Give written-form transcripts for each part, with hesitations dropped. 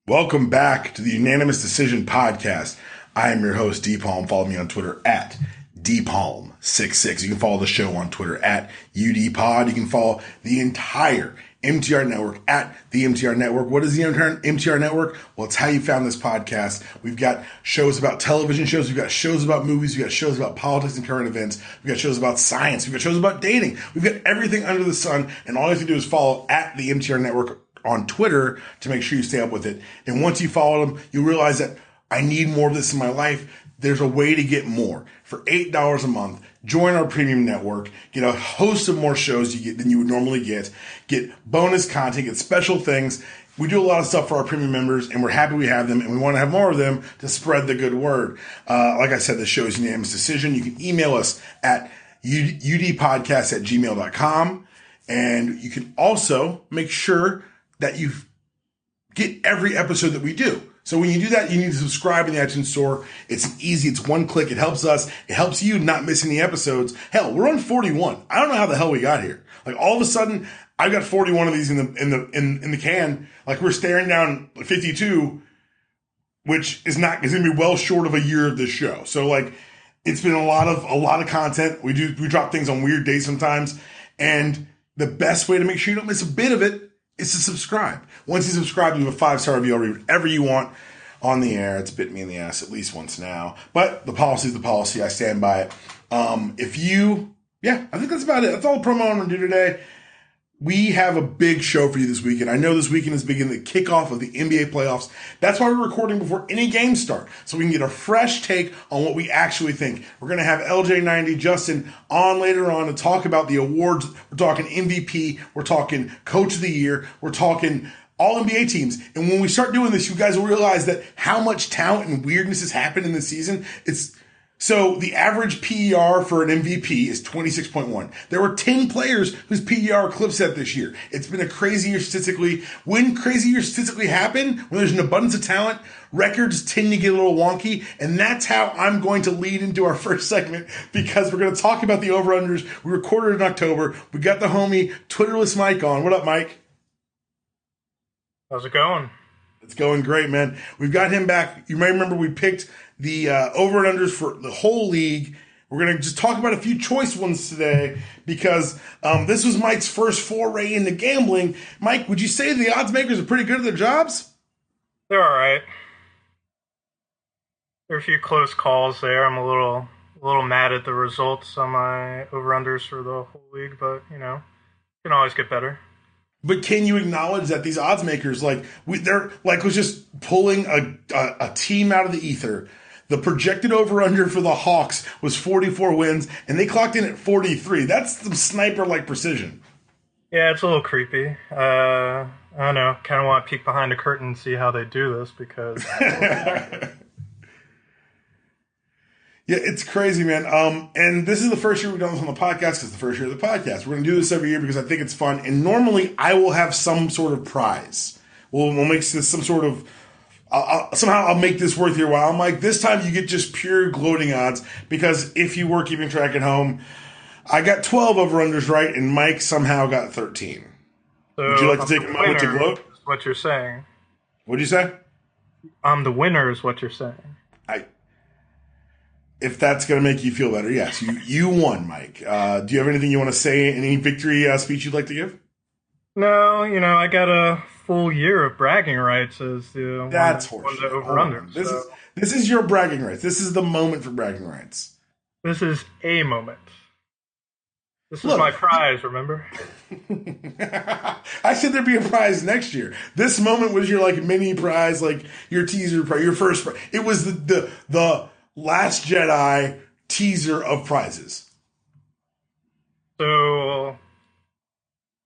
Welcome back to the Unanimous Decision Podcast. I am your host, DPalm. Follow me on Twitter at DPalm66. You can follow the show on Twitter at UDPod. You can follow the entire MTR Network at the MTR Network. What is the MTR Network? Well, it's how you found this podcast. We've got shows about television shows. We've got shows about movies. We've got shows about politics and current events. We've got shows about science. We've got shows about dating. We've got everything under the sun. And all you have to do is follow at the MTR Network on Twitter to make sure you stay up with it. And once you follow them, you realize that I need more of this in my life. There's a way to get more. For $8 a month, join our premium network, get a host of more shows than you would normally get bonus content, get special things. We do a lot of stuff for our premium members, and we're happy we have them, and we want to have more of them to spread the good word. Like I said, the show is Unanimous Decision. You can email us at udpodcast@gmail.com, and you can also make sure that you get every episode that we do. So when you do that, you need to subscribe in the iTunes store. It's easy. It's one click. It helps us. It helps you not miss any episodes. Hell, we're on 41. I don't know how the hell we got here. Like all of a sudden, I've got 41 of these in the can. Like we're staring down 52, which is going to be well short of a year of this show. So like, it's been a lot of content. We drop things on weird days sometimes, and the best way to make sure you don't miss a bit of it is to subscribe. Once you subscribe, leave a 5-star review. I'll read whatever you want on the air. It's bit me in the ass at least once now. But the policy is the policy. I stand by it. I think that's about it. That's all the promo I'm going to do today. We have a big show for you this weekend. I know this weekend is beginning the kickoff of the NBA playoffs. That's why we're recording before any games start, so we can get a fresh take on what we actually think. We're going to have LJ90 Justin on later on to talk about the awards. We're talking MVP. We're talking Coach of the Year. We're talking all NBA teams. And when we start doing this, you guys will realize that how much talent and weirdness has happened in this season. So the average PER for an MVP is 26.1. There were 10 players whose PER eclipsed that this year. It's been a crazy year statistically. When crazy years statistically happen, when there's an abundance of talent, records tend to get a little wonky. And that's how I'm going to lead into our first segment, because we're going to talk about the over-unders. We recorded in October. We got the homie Twitterless Mike on. What up, Mike? How's it going? It's going great, man. We've got him back. You may remember we picked the over and unders for the whole league. We're going to just talk about a few choice ones today because this was Mike's first foray into gambling. Mike, would you say the odds makers are pretty good at their jobs? They're all right. There are a few close calls there. I'm a little mad at the results on my over-unders for the whole league, but, can always get better. But can you acknowledge that these odds makers, they're was just pulling a team out of the ether? The projected over-under for the Hawks was 44 wins, and they clocked in at 43. That's some sniper-like precision. Yeah, it's a little creepy. I don't know. Kind of want to peek behind the curtain and see how they do this because... Yeah, it's crazy, man. And this is the first year we've done this on the podcast because it's the first year of the podcast. We're going to do this every year because I think it's fun. And normally I will have some sort of prize. We'll make this some sort of... somehow I'll make this worth your while. I'm like, this time you get just pure gloating odds because if you were keeping track at home, I got 12 over-unders right and Mike somehow got 13. So would you like to take a moment to gloat? Is what you're saying. What'd you say? I'm the winner is what you're saying. If that's going to make you feel better, yes. You won, Mike. Do you have anything you want to say, any victory speech you'd like to give? No, I got a full year of bragging rights as the That's one to over-under. This is your bragging rights. This is the moment for bragging rights. This is a moment. This is my prize, remember? I said there'd be a prize next year. This moment was your mini prize, your teaser prize, your first prize. It was the Last Jedi teaser of prizes. So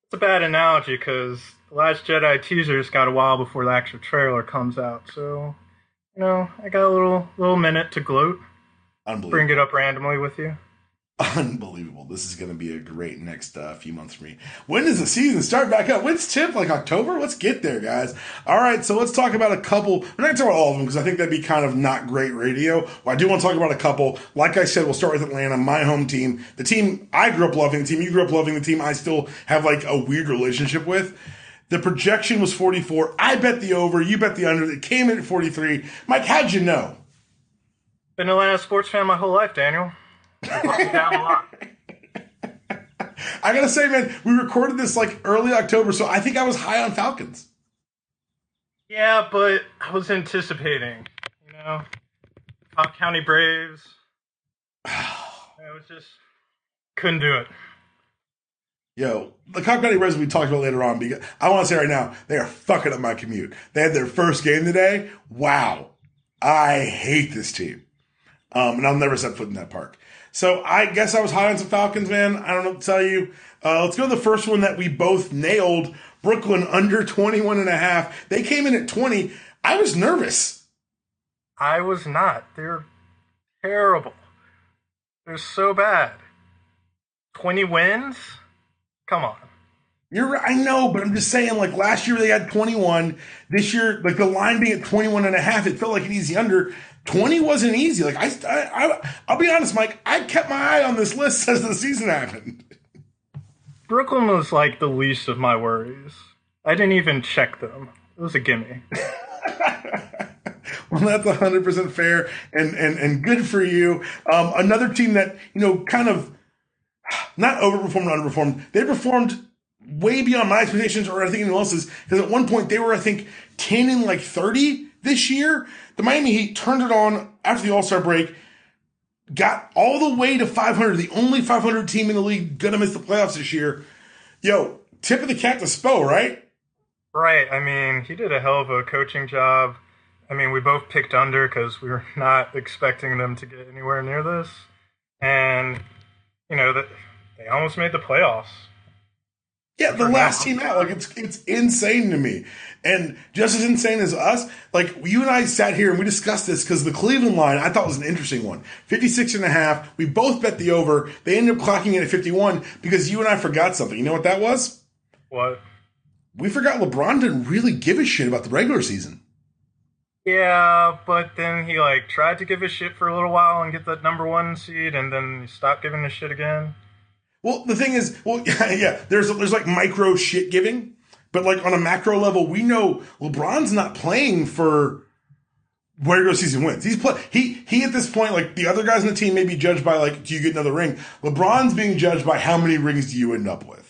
it's a bad analogy because the Last Jedi teaser's got a while before the actual trailer comes out. So, I got a little minute to gloat. Unbelievable. Bring it up randomly with you. Unbelievable. This is going to be a great next few months for me. When does the season start back up? When's tip? October? Let's get there, guys. All right, so let's talk about a couple. We're not going to talk about all of them because I think that'd be kind of not great radio. Well, I do want to talk about a couple. Like I said, we'll start with Atlanta, my home team. The team I grew up loving, the team you grew up loving, the team I still have a weird relationship with. The projection was 44. I bet the over. You bet the under. It came in at 43. Mike, how'd you know? Been an Atlanta sports fan my whole life, Daniel. I've looked down a lot. I gotta say, man, we recorded this like early October, so I think I was high on Falcons. Yeah, but I was anticipating, Cobb County Braves. I was just couldn't do it. Yo, the Cobb County Braves we talked about later on, because I want to say right now, they are fucking up my commute. They had their first game today. Wow. I hate this team. And I'll never set foot in that park. So I guess I was high on some Falcons, man. I don't know what to tell you. Let's go to the first one that we both nailed. Brooklyn under 21.5. They came in at 20. I was nervous. I was not. They're terrible. They're so bad. 20 wins? Come on. You're right. I know, but I'm just saying, like, last year they had 21. This year, like, the line being at 21.5, it felt like an easy under. 20 wasn't easy. Like, I'll be honest, Mike, I kept my eye on this list as the season happened. Brooklyn was like the least of my worries. I didn't even check them. It was a gimme. Well, that's 100% fair and good for you. Another team that, kind of not overperformed or underperformed. They performed way beyond my expectations or I think anyone else's. Because at one point they were, I think, 10 and like 30 this year. The Miami Heat turned it on after the All-Star break, got all the way to 500, the only 500 team in the league gonna miss the playoffs this year. Yo, tip of the cap to Spo, right? Right. I mean, he did a hell of a coaching job. I mean, we both picked under because we were not expecting them to get anywhere near this. And, that they almost made the playoffs. Yeah, the last team out. Like, it's insane to me. And just as insane as us, like, you and I sat here and we discussed this because the Cleveland line I thought was an interesting one. 56.5. We both bet the over. They ended up clocking in at 51 because you and I forgot something. You know what that was? What? We forgot LeBron didn't really give a shit about the regular season. Yeah, but then he, tried to give a shit for a little while and get that number 1 seed, and then he stopped giving a shit again. Well, the thing is, yeah, there's like micro shit giving, but like on a macro level, we know LeBron's not playing for regular season wins. He at this point, like the other guys on the team may be judged by like, do you get another ring? LeBron's being judged by how many rings do you end up with.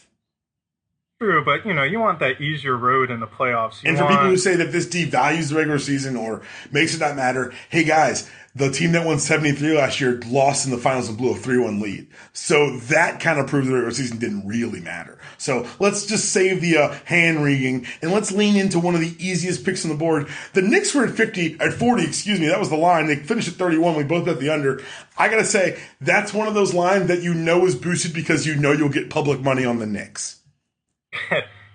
True, but you want that easier road in the playoffs. And for people who say that this devalues the regular season or makes it not matter, hey guys, the team that won 73 last year lost in the finals and blew a 3-1 lead. So that kind of proves the regular season didn't really matter. So let's just save the hand wringing and let's lean into one of the easiest picks on the board. The Knicks were at 40, that was the line. They finished at 31. We both bet the under. I got to say, that's one of those lines that is boosted because you'll get public money on the Knicks.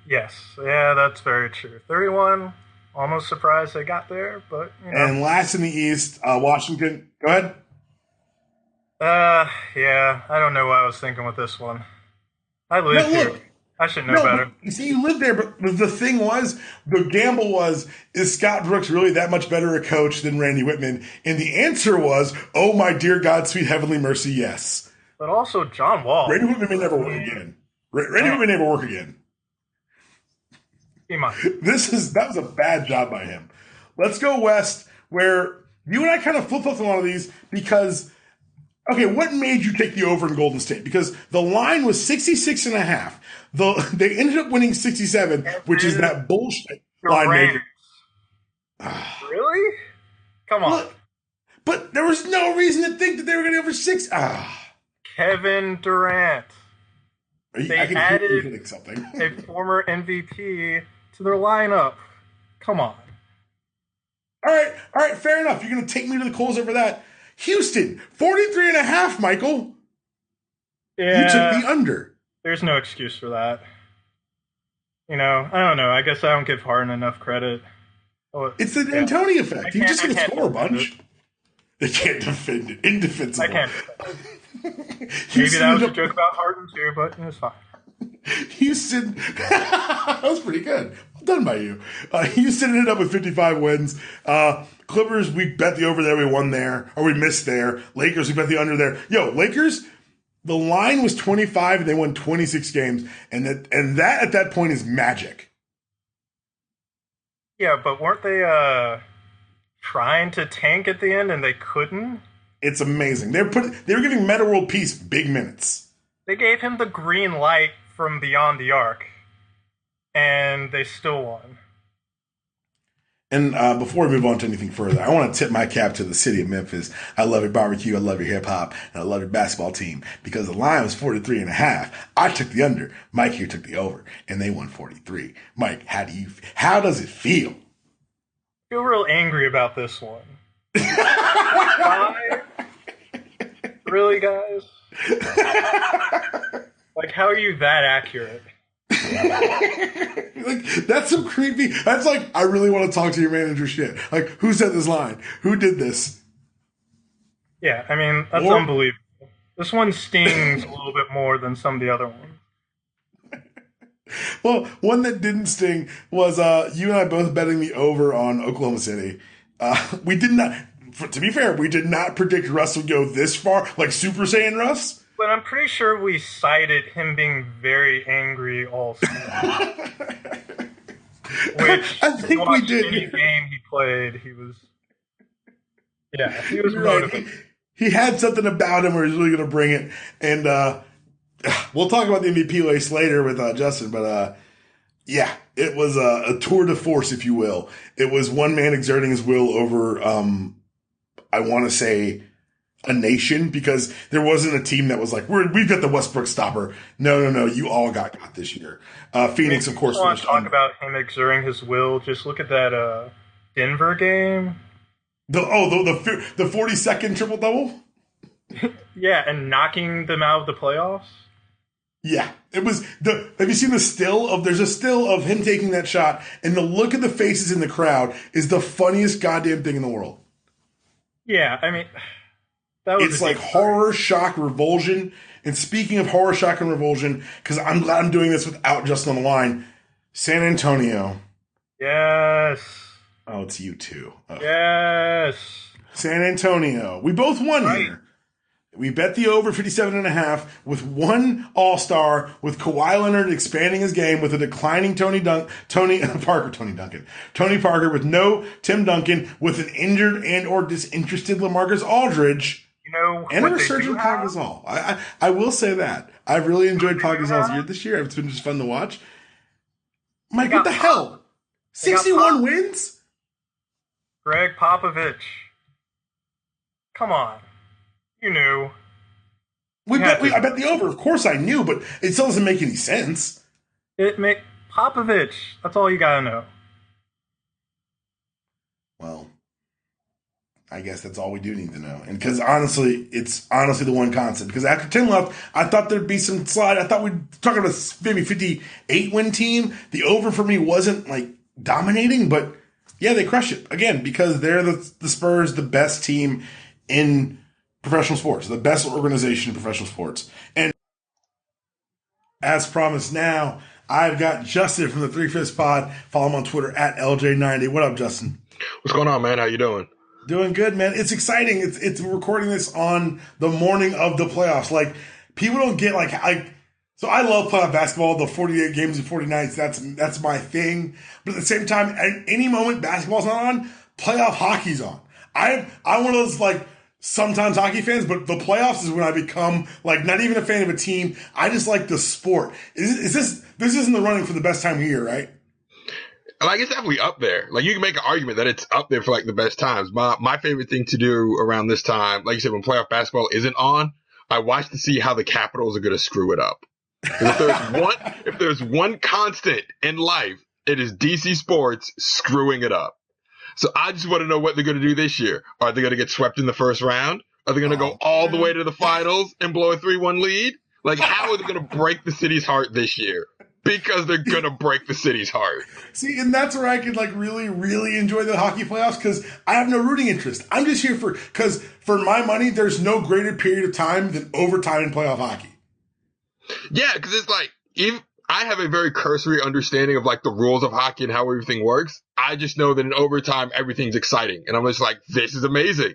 Yes. Yeah, that's very true. 31. Almost surprised they got there, but And last in the East, Washington. Go ahead. Yeah, I don't know what I was thinking with this one. I live here. I should know better. You see, you live there, but the thing was, the gamble was, is Scott Brooks really that much better a coach than Randy Whitman? And the answer was, oh my dear God, sweet heavenly mercy, yes. But also John Wall. Randy Whitman may never work again. Randy Whitman may never work again. He might. That was a bad job by him. Let's go west, where you and I kind of flip-flopped a lot of these because, okay, what made you take the over in Golden State? Because the line was 66.5. They ended up winning 67, which is that bullshit line maker. Really? Come on. Look, but there was no reason to think that they were going to go for 6. Kevin Durant. They added something. a former MVP to their lineup. Come on. All right, fair enough. You're going to take me to the coals over that. Houston, 43.5, Michael. Yeah. You took the under. There's no excuse for that. I don't know. I guess I don't give Harden enough credit. It's the D'Antoni effect. He's just going to score a bunch. They can't defend it. Indefensible. I can't defend it. Maybe that was a joke about Harden too, but it was fine. Houston, that was pretty good. Well done by you. Houston ended up with 55 wins. Clippers, we bet the over there, we won there, or we missed there. Lakers, we bet the under there. Yo, Lakers, the line was 25 and they won 26 games, and that at that point is magic. Yeah, but weren't they trying to tank at the end and they couldn't? It's amazing. They were giving Meta World Peace big minutes. They gave him the green light from beyond the arc, and they still won. And before we move on to anything further, I want to tip my cap to the city of Memphis. I love your barbecue, I love your hip hop, and I love your basketball team because the line was 43.5. I took the under. Mike here took the over, and they won 43. Mike, how does it feel? I feel real angry about this one. Why? Really, guys? Like, how are you that accurate? Like, that's some creepy. That's like, I really want to talk to your manager shit. Like, who said this line? Who did this? Yeah, I mean, that's unbelievable. This one stings a little bit more than some of the other ones. Well, one that didn't sting was you and I both betting the over on Oklahoma City. We did not, to be fair, we did not predict Russ would go this far, like Super Saiyan Russ. But I'm pretty sure we cited him being very angry all season. Which, I think we did. Any game he played, he was motivated. Right. He had something about him where he's really going to bring it. And we'll talk about the MVP race later with Justin. But yeah, it was a tour de force, if you will. It was one man exerting his will over, I want to say, a nation, because there wasn't a team that was like, we've got the Westbrook stopper. No. You all got this year. Phoenix, of course. I want to talk about him exerting his will. Just look at that Denver game. The 40-second triple-double? Yeah, and knocking them out of the playoffs. Yeah, it was have you seen the still there's a still of him taking that shot, and the look of the faces in the crowd is the funniest goddamn thing in the world. Yeah, I mean, it's like horror, shock, revulsion. And speaking of horror, shock, and revulsion, because I'm glad I'm doing this without Justin on the line, San Antonio. Yes. Oh, it's you too. Oh. Yes. San Antonio. We both won here. We bet the over 57.5 with one all-star, with Kawhi Leonard expanding his game, with a declining Tony Parker, with no Tim Duncan, with an injured and or disinterested LaMarcus Aldridge, and a resurgent Pau Gasol. I will say that. I've really enjoyed Pau Gasol's year this year. It's been just fun to watch. Mike, what the hell? 61 wins? Greg Popovich. Come on. You knew. I bet the over. Of course I knew, but it still doesn't make any sense. Popovich. That's all you gotta know. Well, I guess that's all we do need to know. And because honestly, it's honestly the one constant. Because after 10 left, I thought there'd be some slide. I thought we'd talk about a maybe 58 win team. The over for me wasn't like dominating, but yeah, they crush it again because they're the Spurs, the best team in professional sports, the best organization in professional sports. And as promised now, I've got Justin from the Three-Fifths Pod. Follow him on Twitter at LJ90. What up, Justin? What's going on, man? How you doing? Doing good, man. It's exciting. It's we're recording this on the morning of the playoffs. Like, people don't get so I love playoff basketball, the 48 games and 40 nights. That's my thing. But at the same time, at any moment basketball's not on, playoff hockey's on. I'm one of those sometimes hockey fans, but the playoffs is when I become not even a fan of a team. I just like the sport. This isn't the running for the best time of year, right? It's definitely up there. You can make an argument that it's up there for the best times. My favorite thing to do around this time, like you said, when playoff basketball isn't on, I watch to see how the Capitals are going to screw it up. If there's one constant in life, it is DC sports screwing it up. So I just want to know what they're going to do this year. Are they going to get swept in the first round? Are they going to go all the way to the finals and blow a 3-1 lead? How are they going to break the city's heart this year? Because they're going to break the city's heart. See, and that's where I could really, really enjoy the hockey playoffs because I have no rooting interest. I'm just here because for my money, there's no greater period of time than overtime in playoff hockey. Yeah, because it's I have a very cursory understanding of the rules of hockey and how everything works. I just know that in overtime, everything's exciting. And I'm just this is amazing.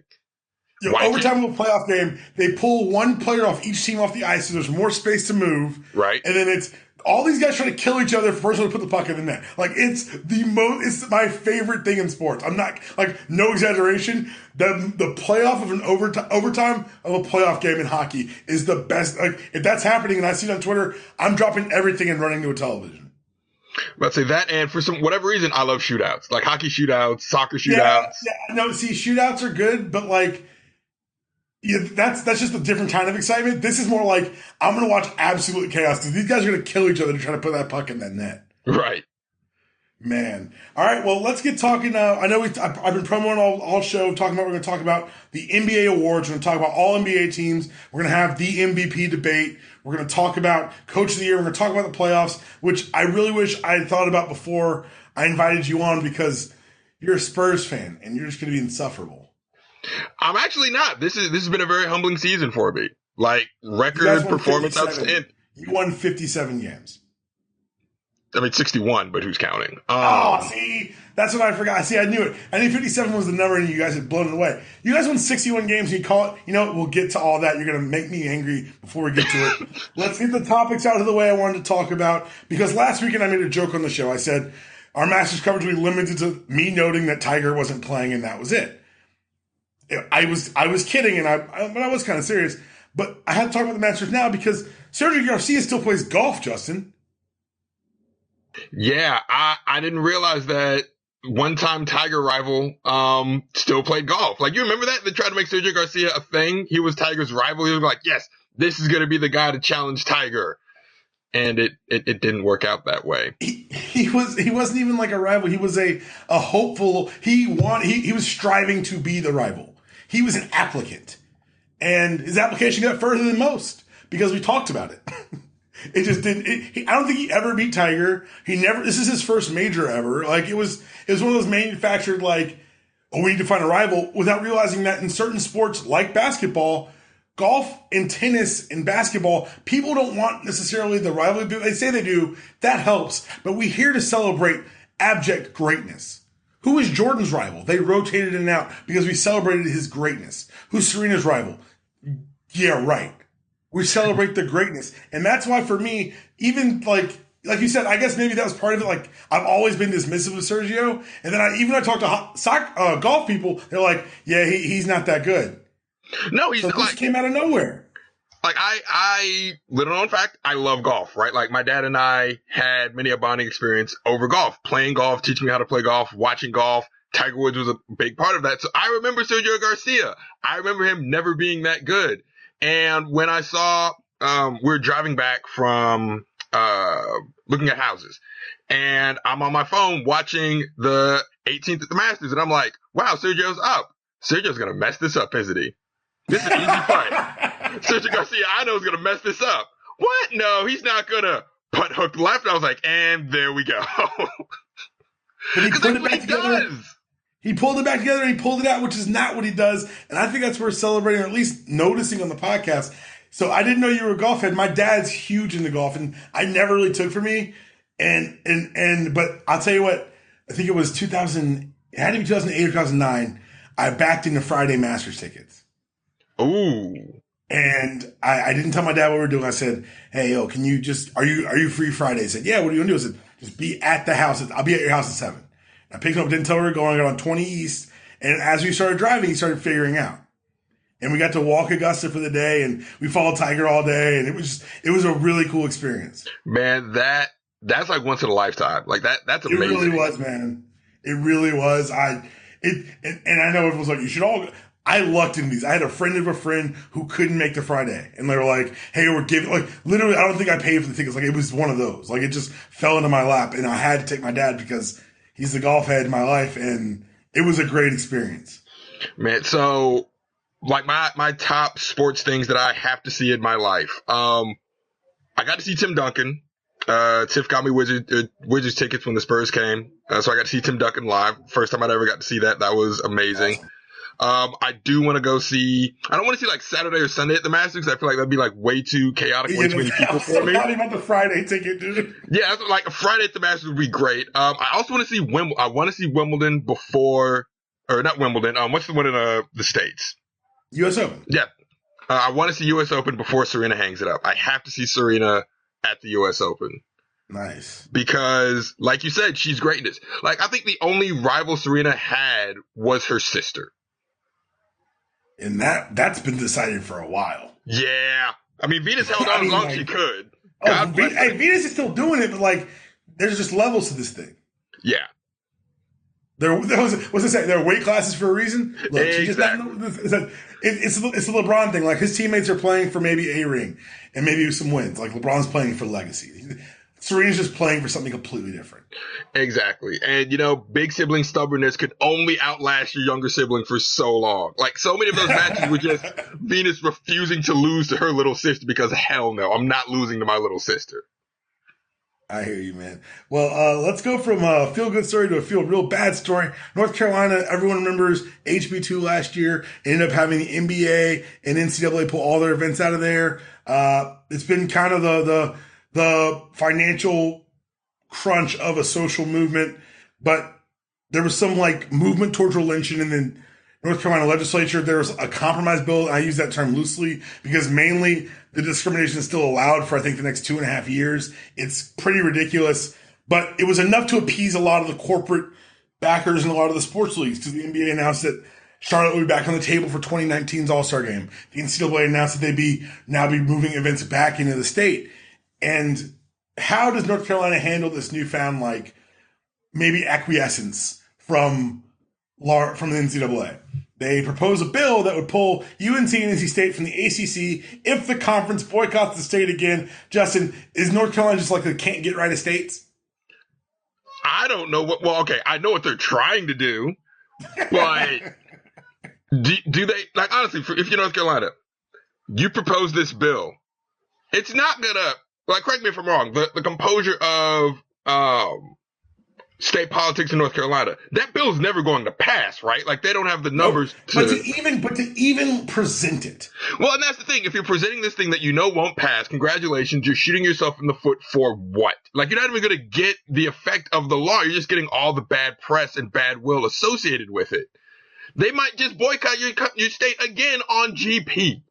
Overtime of a playoff game, they pull one player off each team off the ice so there's more space to move. Right. And then it's all these guys trying to kill each other for the person to put the puck in the net. Like, it's my favorite thing in sports. I'm not, like, no exaggeration. The playoff of an overtime of a playoff game in hockey is the best. Like, if that's happening and I see it on Twitter, I'm dropping everything and running to a television. Let's say that, and for whatever reason, I love shootouts. Like hockey shootouts, soccer shootouts. Yeah, no, see, shootouts are good, but like, yeah, that's just a different kind of excitement. This is more like, I'm going to watch absolute chaos because these guys are going to kill each other to try to put that puck in that net. Right. Man. All right, well, let's get talking. I know I've been promoting all show, we're going to talk about the NBA awards. We're going to talk about all NBA teams. We're going to have the MVP debate. We're going to talk about Coach of the Year. We're going to talk about the playoffs, which I really wish I had thought about before I invited you on because you're a Spurs fan and you're just going to be insufferable. I'm actually not. This has been a very humbling season for me. Like, record performance outstanding. You won 57 games. I mean, 61, but who's counting? See, that's what I forgot. See, I knew it. I knew 57 was the number, and you guys had blown it away. You guys won 61 games, and you call it, we'll get to all that. You're going to make me angry before we get to it. Let's get the topics out of the way I wanted to talk about, because last weekend I made a joke on the show. I said, our Masters coverage will be limited to me noting that Tiger wasn't playing, and that was it. I was kidding, but I was kind of serious. But I had to talk about the Masters now because Sergio Garcia still plays golf, Justin. Yeah, I didn't realize that one-time Tiger rival still played golf. Like, you remember that? They tried to make Sergio Garcia a thing. He was Tiger's rival. He was like, yes, this is going to be the guy to challenge Tiger. And it didn't work out that way. He wasn't even like a rival. He was a hopeful. He was striving to be the rival. He was an applicant, and his application got further than most because we talked about it. It just didn't. I don't think he ever beat Tiger. He never. This is his first major ever. Like, it was one of those manufactured, like, we need to find a rival, without realizing that in certain sports like basketball, golf and tennis and basketball, people don't want necessarily the rivalry. They say they do. That helps, but we're here to celebrate abject greatness. Who is Jordan's rival? They rotated in and out because we celebrated his greatness. Who's Serena's rival? Yeah, right. We celebrate the greatness. And that's why, for me, even like you said, I guess maybe that was part of it. Like, I've always been dismissive of Sergio. And then I talked to golf people. They're like, yeah, he's not that good. No, he's like, this came out of nowhere. Like, I little known fact, I love golf, right? Like, my dad and I had many a bonding experience over golf, playing golf, teaching me how to play golf, watching golf. Tiger Woods was a big part of that. So I remember Sergio Garcia. I remember him never being that good. And when I saw, we were driving back from, looking at houses, and I'm on my phone watching the 18th at the Masters, and I'm like, wow, Sergio's up. Sergio's going to mess this up, isn't he? This is an easy putt. Sergio Garcia, I know, is going to mess this up. What? No, he's not going to putt hook left. I was like, and there we go. But he put it back together. He pulled it back together and he pulled it out, which is not what he does. And I think that's worth celebrating, or at least noticing on the podcast. So I didn't know you were a golf head. My dad's huge into golf, and I never really took for me. But I'll tell you what, I think it was 2000, it had to be 2008 or 2009. I backed into Friday Masters tickets. Ooh. And I didn't tell my dad what we were doing. I said, hey, yo, can you are you free Friday? He said, yeah, what are you going to do? I said, just be at the house. I'll be at your house at 7. I picked him up, didn't tell her we were going. I got on 20 East. And as we started driving, he started figuring out. And we got to walk Augusta for the day, and we followed Tiger all day. And it was a really cool experience. Man, that's like once in a lifetime. Like that's amazing. It really was, man. It really was. And I know everyone's like, you should all go. I lucked in these. I had a friend of a friend who couldn't make the Friday. And they were like, hey, we're giving, like, literally, I don't think I paid for the tickets. Like, it was one of those. Like, it just fell into my lap. And I had to take my dad because he's the golf head in my life. And it was a great experience. Man, so, like, my top sports things that I have to see in my life. I got to see Tim Duncan. Tiff got me Wizards tickets when the Spurs came. So I got to see Tim Duncan live. First time I'd ever got to see that. That was amazing. Awesome. I do want to go see, I don't want to see like Saturday or Sunday at the Masters. I feel like that'd be like way too chaotic, way too many people for me. Not even the Friday ticket, dude. Yeah, like a Friday at the Masters would be great. I also want to see Wimbledon before, or not Wimbledon. What's the one in the States? US Open. Yeah. I want to see US Open before Serena hangs it up. I have to see Serena at the US Open. Nice. Because, like you said, she's greatness. Like, I think the only rival Serena had was her sister. And that's been decided for a while. Yeah. I mean, Venus held on as long as she could. Venus is still doing it, but like, there's just levels to this thing. Yeah. There are weight classes for a reason. Look, exactly. It's the LeBron thing. Like, his teammates are playing for maybe a ring and maybe some wins. Like, LeBron's playing for legacy. Serena's just playing for something completely different. Exactly. And, big sibling stubbornness could only outlast your younger sibling for so long. Like, so many of those matches were just Venus refusing to lose to her little sister because, hell no, I'm not losing to my little sister. I hear you, man. Well, let's go from a feel-good story to a feel-real bad story. North Carolina, everyone remembers HB2 last year. Ended up having the NBA and NCAA pull all their events out of there. It's been kind of the financial crunch of a social movement, but there was some like movement towards religion in the North Carolina legislature. There was a compromise bill. I use that term loosely because mainly the discrimination is still allowed for, I think, the next 2.5 years. It's pretty ridiculous, but it was enough to appease a lot of the corporate backers and a lot of the sports leagues, because the NBA announced that Charlotte will be back on the table for 2019's All-Star Game. The NCAA announced that they'd now be moving events back into the state. And how does North Carolina handle this newfound, like, maybe acquiescence from the NCAA? They propose a bill that would pull UNC and NC State from the ACC if the conference boycotts the state again. Justin, is North Carolina just like the can't get right of states? I don't know I know what they're trying to do, but do they, like, honestly, if you're North Carolina, you propose this bill, it's not gonna, like, correct me if I'm wrong, the composure of state politics in North Carolina, that bill's never going to pass, right? Like, they don't have the numbers But to even present it. Well, and that's the thing. If you're presenting this thing that won't pass, congratulations, you're shooting yourself in the foot for what? Like, you're not even going to get the effect of the law. You're just getting all the bad press and bad will associated with it. They might just boycott your state again on GP.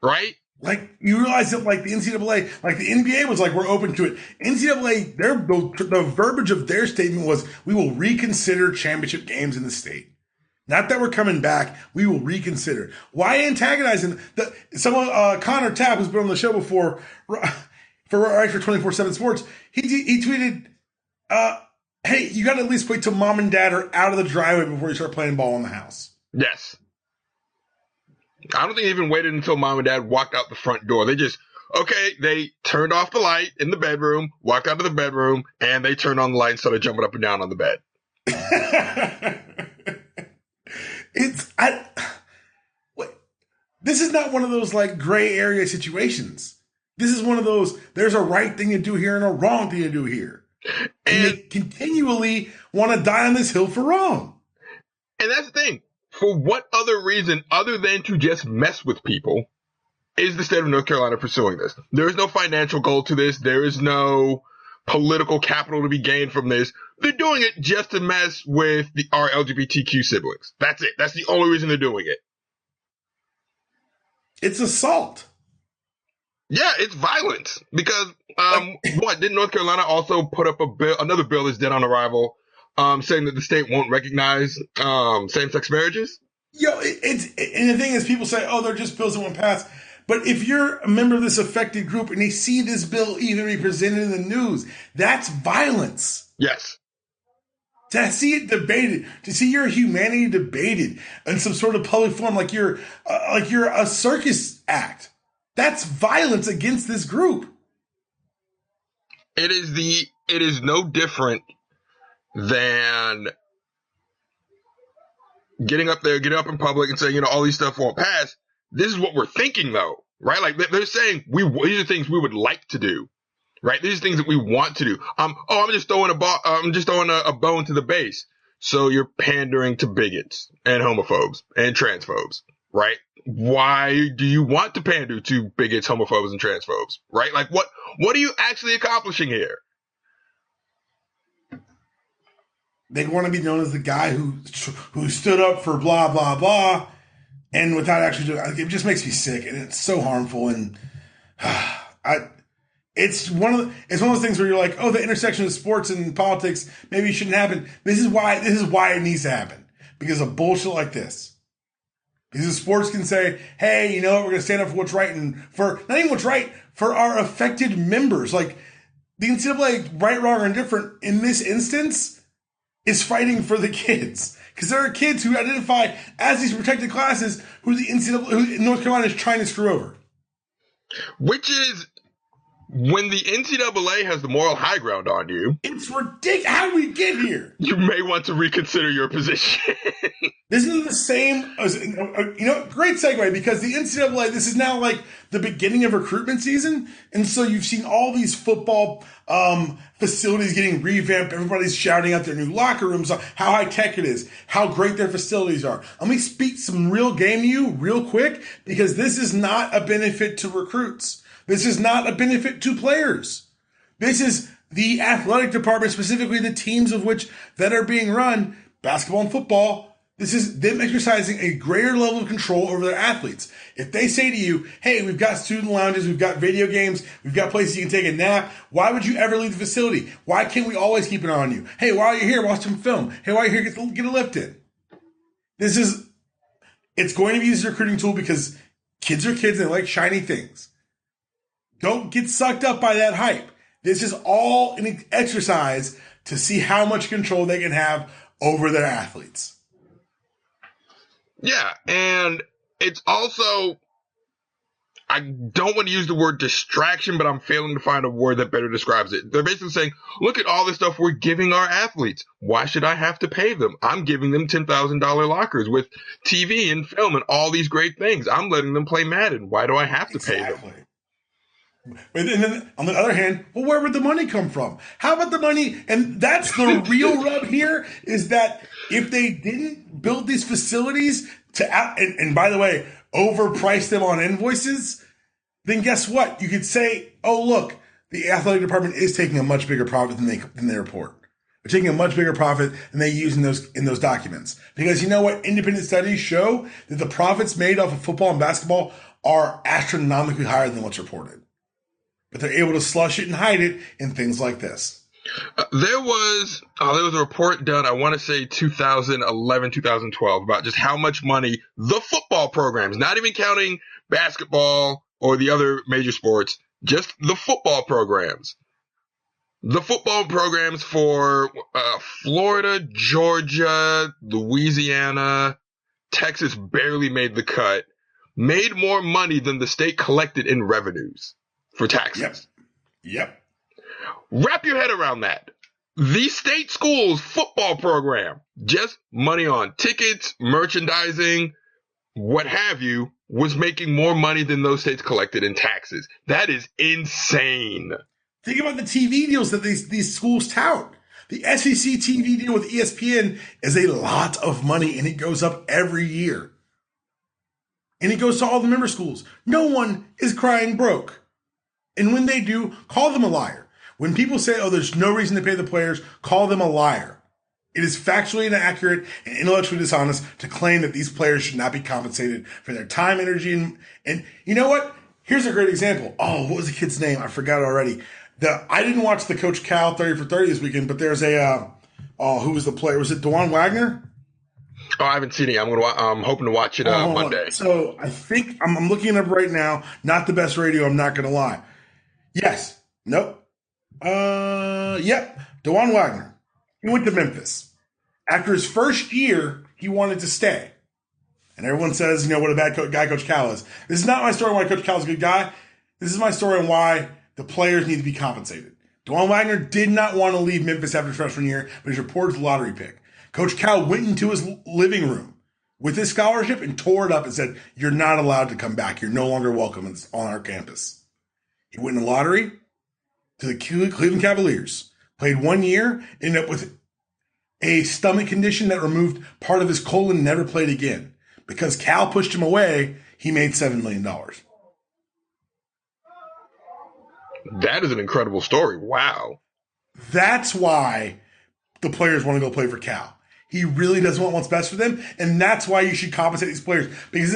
Right? Like, you realize that, like, the NCAA, like, the NBA was like, we're open to it. NCAA, the verbiage of their statement was, we will reconsider championship games in the state. Not that we're coming back. We will reconsider. Why antagonizing? Connor Tapp, who's been on the show before, for 24/7 Sports, he tweeted, hey, you got to at least wait till mom and dad are out of the driveway before you start playing ball in the house. Yes. I don't think they even waited until mom and dad walked out the front door. They turned off the light in the bedroom, walked out of the bedroom, and they turned on the light and started jumping up and down on the bed. This is not one of those, like, gray area situations. This is one of those, there's a right thing to do here and a wrong thing to do here. And they continually want to die on this hill for wrong. And that's the thing. For what other reason other than to just mess with people is the state of North Carolina pursuing this? There is no financial goal to this. There is no political capital to be gained from this. They're doing it just to mess with our LGBTQ siblings. That's it. That's the only reason they're doing it. It's assault. Yeah, it's violence. Because, didn't North Carolina also put up another bill that's dead on arrival, saying that the state won't recognize same-sex marriages? And the thing is, people say, they're just bills that won't pass. But if you're a member of this affected group and they see this bill even be presented in the news, that's violence. Yes. To see it debated, to see your humanity debated in some sort of public forum, like you're a circus act, that's violence against this group. It is no different than getting up in public and saying, all these stuff won't pass. This is what we're thinking, though, right? Like, they're saying these are things we would like to do, right? These are things that we want to do. I'm just throwing a bone to the base. So you're pandering to bigots and homophobes and transphobes, right? Why do you want to pander to bigots, homophobes, and transphobes, right? Like, what are you actually accomplishing here? They want to be known as the guy who stood up for blah, blah, blah. And without actually doing it, just makes me sick. And it's so harmful. And It's one of those things where you're like, oh, the intersection of sports and politics maybe shouldn't happen. This is why it needs to happen, because of bullshit like this. Because the sports can say, hey, you know what, we're going to stand up for what's right, and for not even what's right, for our affected members. Like the NCAA, right, wrong, or indifferent in this instance, is fighting for the kids. Because there are kids who identify as these protected classes who the NCAA, who North Carolina is trying to screw over. Which is when the NCAA has the moral high ground on you. It's ridiculous. How did we get here? You may want to reconsider your position. This is the same as, great segue, because the NCAA, this is now like the beginning of recruitment season. And so you've seen all these football facilities getting revamped. Everybody's shouting out their new locker rooms, how high tech it is, how great their facilities are. Let me speak some real game to you real quick, because this is not a benefit to recruits. This is not a benefit to players. This is the athletic department, specifically the teams of which that are being run, basketball and football. This is them exercising a greater level of control over their athletes. If they say to you, hey, we've got student lounges, we've got video games, we've got places you can take a nap, why would you ever leave the facility? Why can't we always keep an eye on you? Hey, while you're here, watch some film. Hey, while you're here, get a lift in. It's going to be a recruiting tool, because kids are kids and they like shiny things. Don't get sucked up by that hype. This is all an exercise to see how much control they can have over their athletes. Yeah, and it's also, I don't want to use the word distraction, but I'm failing to find a word that better describes it. They're basically saying, look at all the stuff we're giving our athletes. Why should I have to pay them? I'm giving them $10,000 lockers with TV and film and all these great things. I'm letting them play Madden. Why do I have to pay them? And then, on the other hand, well, where would the money come from? How about the money? And that's the real rub here, is that if they didn't build these facilities and by the way, overprice them on invoices, then guess what? You could say, oh, look, the athletic department is taking a much bigger profit than they report. They're taking a much bigger profit than they use in those documents. Because you know what? Independent studies show that the profits made off of football and basketball are astronomically higher than what's reported. But they're able to slush it and hide it in things like this. There was a report done, I want to say 2011, 2012, about just how much money the football programs, not even counting basketball or the other major sports, just the football programs. The football programs for Florida, Georgia, Louisiana, Texas barely made the cut, made more money than the state collected in revenues for taxes. Yep. Wrap your head around that. The state school's football program, just money on tickets, merchandising, what have you, was making more money than those states collected in taxes. That is insane. Think about the TV deals that these schools tout. The SEC TV deal with ESPN is a lot of money, and it goes up every year. And it goes to all the member schools. No one is crying broke. And when they do, call them a liar. When people say, oh, there's no reason to pay the players, call them a liar. It is factually inaccurate and intellectually dishonest to claim that these players should not be compensated for their time, energy, and you know what? Here's a great example. Oh, what was the kid's name? I forgot it already. I didn't watch the Coach Cal 30 for 30 this weekend, but there's who was the player? Was it DeJuan Wagner? Oh, I haven't seen it. I'm hoping to watch it Monday. So I think I'm looking it up right now. Not the best radio, I'm not going to lie. Yes. Nope. Yep. DeJuan Wagner. He went to Memphis. After his first year, he wanted to stay. And everyone says, what a bad guy Coach Cal is. This is not my story on why Coach Cal is a good guy. This is my story on why the players need to be compensated. DeJuan Wagner did not want to leave Memphis after his freshman year, but he's reported as a lottery pick. Coach Cal went into his living room with his scholarship and tore it up and said, you're not allowed to come back. You're no longer welcome on our campus. He went in the lottery to the Cleveland Cavaliers, played 1 year, ended up with a stomach condition that removed part of his colon, and never played again. Because Cal pushed him away, he made $7 million. That is an incredible story. Wow. That's why the players want to go play for Cal. He really doesn't want what's best for them, and that's why you should compensate these players. Because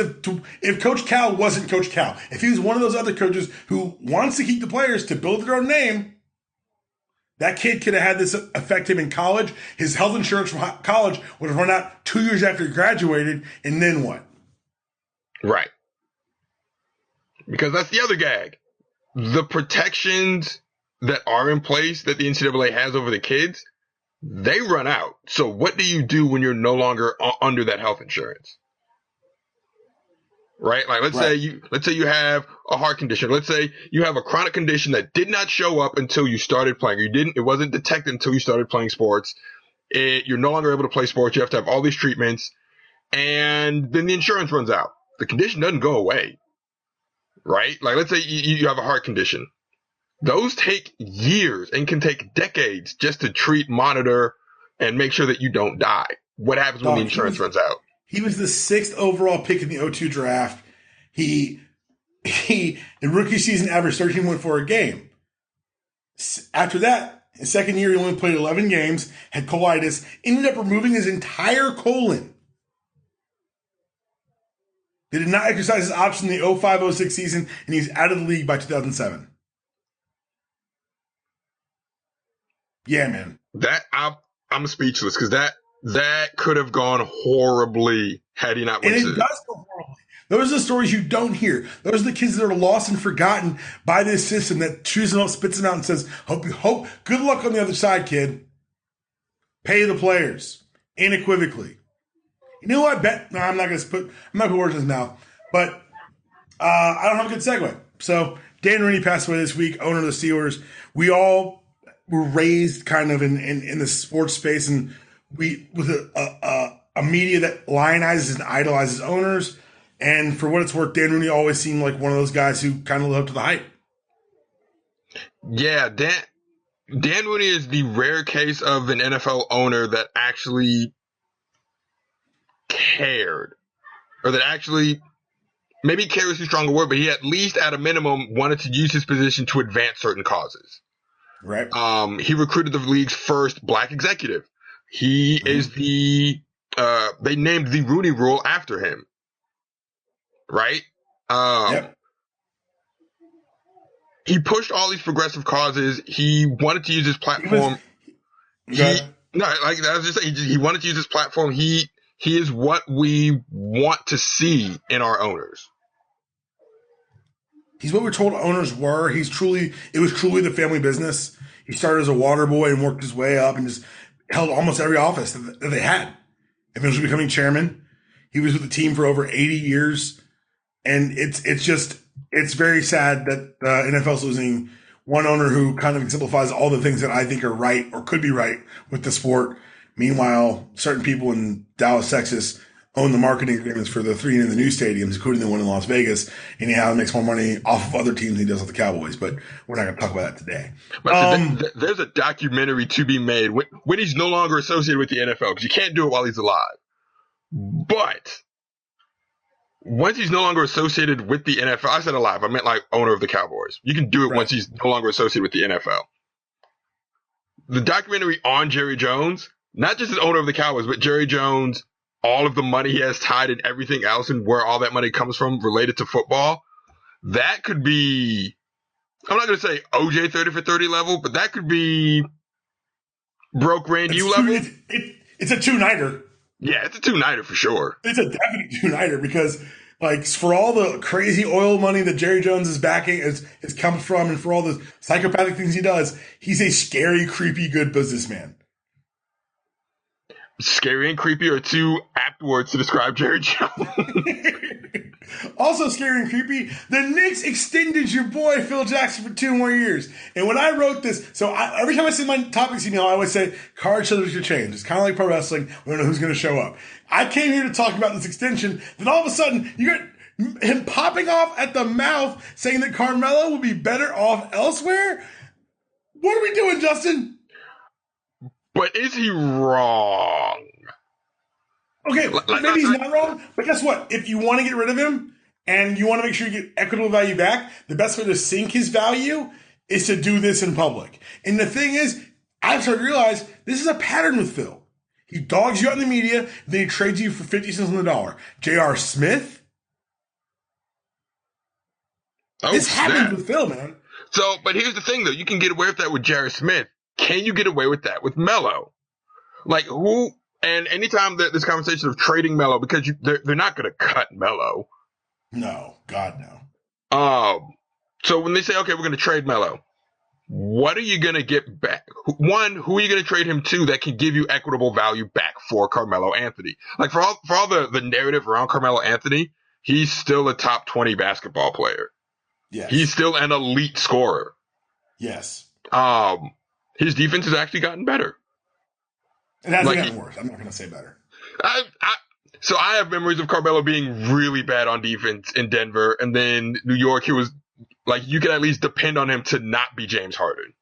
if Coach Cal wasn't Coach Cal, if he was one of those other coaches who wants to keep the players to build their own name, that kid could have had this affect him in college. His health insurance from college would have run out 2 years after he graduated, and then what? Right. Because that's the other gag. The protections that are in place that the NCAA has over the kids, they run out. So what do you do when you're no longer under that health insurance? Right? Like, let's say you have a heart condition. Let's say you have a chronic condition that did not show up until you started playing. It wasn't detected until you started playing sports. You're no longer able to play sports. You have to have all these treatments, and then the insurance runs out. The condition doesn't go away. Right? Like, let's say you have a heart condition. Those take years and can take decades just to treat, monitor, and make sure that you don't die. What happens when the insurance runs out? He was the 6th overall pick in the 2002 draft. He in rookie season averaged 13.4 a game. After that, his second year, he only played 11 games, had colitis, ended up removing his entire colon. They did not exercise his option in the 05-06 season, and he's out of the league by 2007. Yeah, man. That I'm speechless because that could have gone horribly had he not went to. And it does go horribly. Those are the stories you don't hear. Those are the kids that are lost and forgotten by this system that chews them out, spits them out, and says, hope, good luck on the other side, kid. Pay the players unequivocally. You know what? I'm not going to put words in his mouth, but I don't have a good segue. So Dan Rooney passed away this week, owner of the Steelers. We all were raised kind of in the sports space, and we with a media that lionizes and idolizes owners. And for what it's worth, Dan Rooney always seemed like one of those guys who kind of lived up to the hype. Yeah, Dan Rooney is the rare case of an NFL owner that actually cared, or that actually, maybe care is too strong a word, but he at least at a minimum wanted to use his position to advance certain causes. Right. He recruited the league's first black executive. He is they named the Rooney Rule after him. Right? Yep. He pushed all these progressive causes. He wanted to use his platform. He wanted to use his platform. He is what we want to see in our owners. He's what we're told owners were. It was truly the family business. He started as a water boy and worked his way up and just held almost every office that they had. Eventually becoming chairman. He was with the team for over 80 years. And it's very sad that the NFL's losing one owner who kind of exemplifies all the things that I think are right or could be right with the sport. Meanwhile, certain people in Dallas, Texas own the marketing agreements for the 3 in the new stadiums, including the one in Las Vegas. And he makes more money off of other teams than he does with the Cowboys. But we're not going to talk about that today. There's a documentary to be made when he's no longer associated with the NFL, because you can't do it while he's alive. But once he's no longer associated with the NFL, I said alive, I meant like owner of the Cowboys. You can do it once he's no longer associated with the NFL. The documentary on Jerry Jones, not just as owner of the Cowboys, but Jerry Jones, all of the money he has tied and everything else and where all that money comes from related to football, that could be, I'm not going to say OJ 30 for 30 level, but that could be broke Randy level. It's a two-nighter. Yeah, it's a two-nighter for sure. It's a definite two-nighter because, like, for all the crazy oil money that Jerry Jones is backing, has come from, and for all the psychopathic things he does, he's a scary, creepy, good businessman. Scary and creepy are two apt words to describe Jerry Jones. Also scary and creepy, the Knicks extended your boy Phil Jackson for 2 more years. And when I wrote this, every time I send my topics email, I always say, cards subject to change. It's kind of like pro wrestling. We don't know who's going to show up. I came here to talk about this extension. Then all of a sudden, you got him popping off at the mouth saying that Carmelo will be better off elsewhere. What are we doing, Justin? But is he wrong? Okay, maybe he's not wrong, but guess what? If you want to get rid of him and you want to make sure you get equitable value back, the best way to sink his value is to do this in public. And the thing is, I've started to realize this is a pattern with Phil. He dogs you out in the media, then he trades you for 50 cents on the dollar. J.R. Smith? This happens with Phil, man. So, but here's the thing, though. You can get away with that with J.R. Smith. Can you get away with that with Melo? Like, who... And anytime that this conversation of trading Melo, because they're not going to cut Melo. No. God, no. So when they say, okay, we're going to trade Melo, what are you going to get back? One, who are you going to trade him to that can give you equitable value back for Carmelo Anthony? Like, for all the narrative around Carmelo Anthony, he's still a top 20 basketball player. Yes. He's still an elite scorer. Yes. His defense has actually gotten better. It hasn't gotten worse. I'm not going to say better. So I have memories of Carmelo being really bad on defense in Denver, and then New York, he was like, you can at least depend on him to not be James Harden.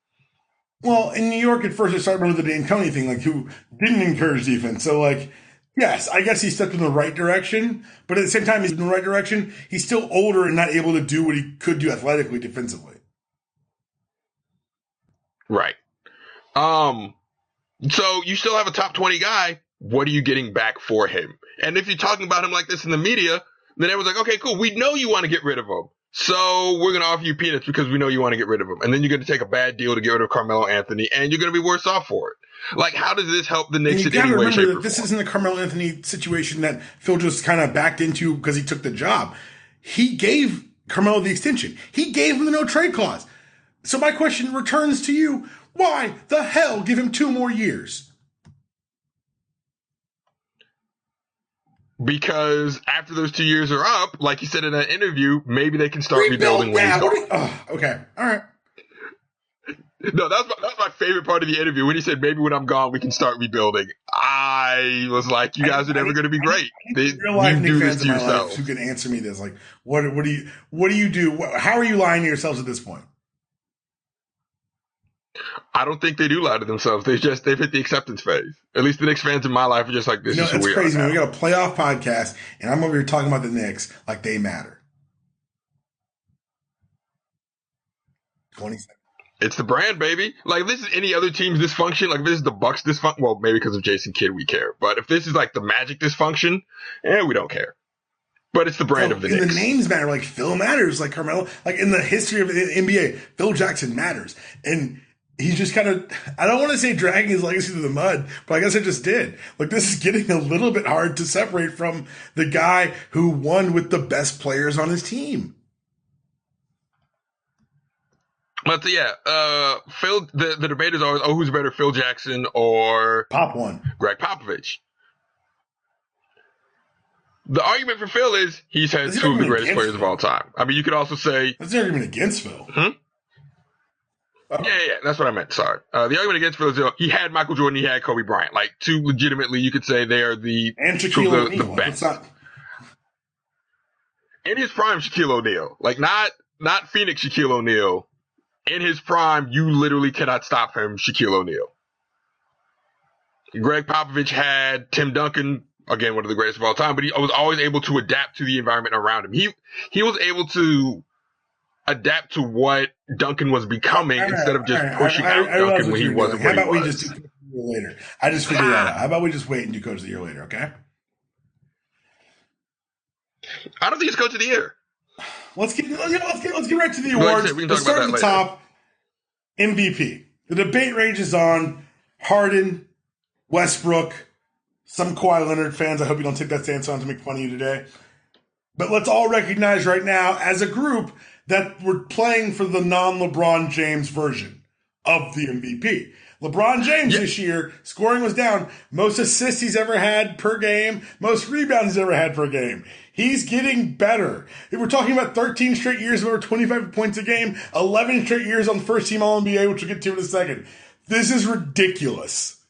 Well, in New York at first, I started with the D'Antoni thing, like, who didn't encourage defense. So, like, yes, I guess he stepped in the right direction, but at the same time, he's in the right direction. He's still older and not able to do what he could do athletically, defensively. Right. So you still have a top 20 guy. What are you getting back for him? And if you're talking about him like this in the media, then everyone's like, okay, cool. We know you want to get rid of him. So we're going to offer you peanuts because we know you want to get rid of him. And then you're going to take a bad deal to get rid of Carmelo Anthony, and you're going to be worse off for it. Like, how does this help the Knicks in any way, shape, or form? This isn't the Carmelo Anthony situation that Phil just kind of backed into because he took the job. He gave Carmelo the extension. He gave him the no-trade clause. So my question returns to you. Why the hell give him 2 more years? Because after those 2 years are up, like you said in that interview, maybe they can start rebuilding when he's gone. Okay. All right. No, that's my favorite part of the interview. When he said, maybe when I'm gone, we can start rebuilding. I was like, you guys are never going to be great. You do this to yourselves. Who can answer me this? Like, what do you do? How are you lying to yourselves at this point? I don't think they do lie to themselves. They've hit the acceptance phase. At least the Knicks fans in my life are just like, this is who we are. It's crazy, man. We got a playoff podcast, and I'm over here talking about the Knicks like they matter. 27. It's the brand, baby. Like, if this is any other team's dysfunction, like if this is the Bucks dysfunction, well, maybe because of Jason Kidd we care. But if this is like the Magic dysfunction, we don't care. But it's the brand of the Knicks. And the names matter. Like, Phil matters. Like, Carmelo. Like, in the history of the NBA, Phil Jackson matters. And he's just kind of, I don't want to say dragging his legacy through the mud, but I guess I just did. Like, this is getting a little bit hard to separate from the guy who won with the best players on his team. But Phil, the debate is always, who's better, Phil Jackson or Pop one, Greg Popovich? The argument for Phil is he's had 2 of the greatest players of all time. I mean, you could also say that's the argument against Phil. Yeah, that's what I meant. Sorry. The argument against Phil is he had Michael Jordan, he had Kobe Bryant. Like, 2 legitimately, you could say they are the best. In his prime, Shaquille O'Neal. Like, not Phoenix Shaquille O'Neal. In his prime, you literally cannot stop him, Shaquille O'Neal. Greg Popovich had Tim Duncan, again, one of the greatest of all time, but he was always able to adapt to the environment around him. He was able to adapt to what Duncan was becoming instead of just pushing out Duncan when he wasn't what he was. How about we just do Coach of the Year later? I just figured that out. How about we just wait and do Coach of the Year later, okay? I don't think it's Coach of the Year. Let's get right to the awards. Let's start at the top. MVP. The debate rages on. Harden, Westbrook, some Kawhi Leonard fans. I hope you don't take that stance on to make fun of you today. But let's all recognize right now, as a group, that we're playing for the non-LeBron James version of the MVP. LeBron James this year, scoring was down. Most assists he's ever had per game. Most rebounds he's ever had per game. He's getting better. If we're talking about 13 straight years of over 25 points a game, 11 straight years on first-team All-NBA, which we'll get to in a second. This is ridiculous.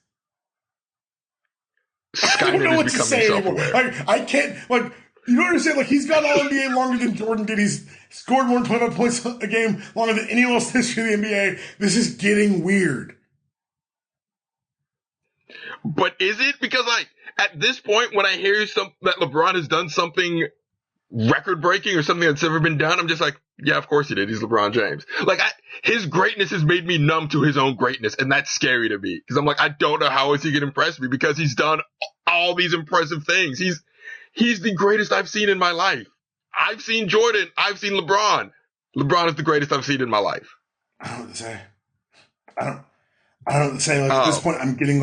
I don't know what to say anymore. Like, I can't, like, you don't understand, like, he's got All-NBA longer than Jordan did. He's scored more than 25 points a game longer than anyone else in the history of the NBA. This is getting weird. But is it? Because, like, at this point, when I hear that LeBron has done something record breaking or something that's ever been done, I'm just like, yeah, of course he did. He's LeBron James. Like, his greatness has made me numb to his own greatness, and that's scary to me because I'm like, I don't know how else he can impress me because he's done all these impressive things. He's the greatest I've seen in my life. I've seen Jordan. I've seen LeBron. LeBron is the greatest I've seen in my life. I don't know what to say. I don't know what to say. Like, at this point, I'm getting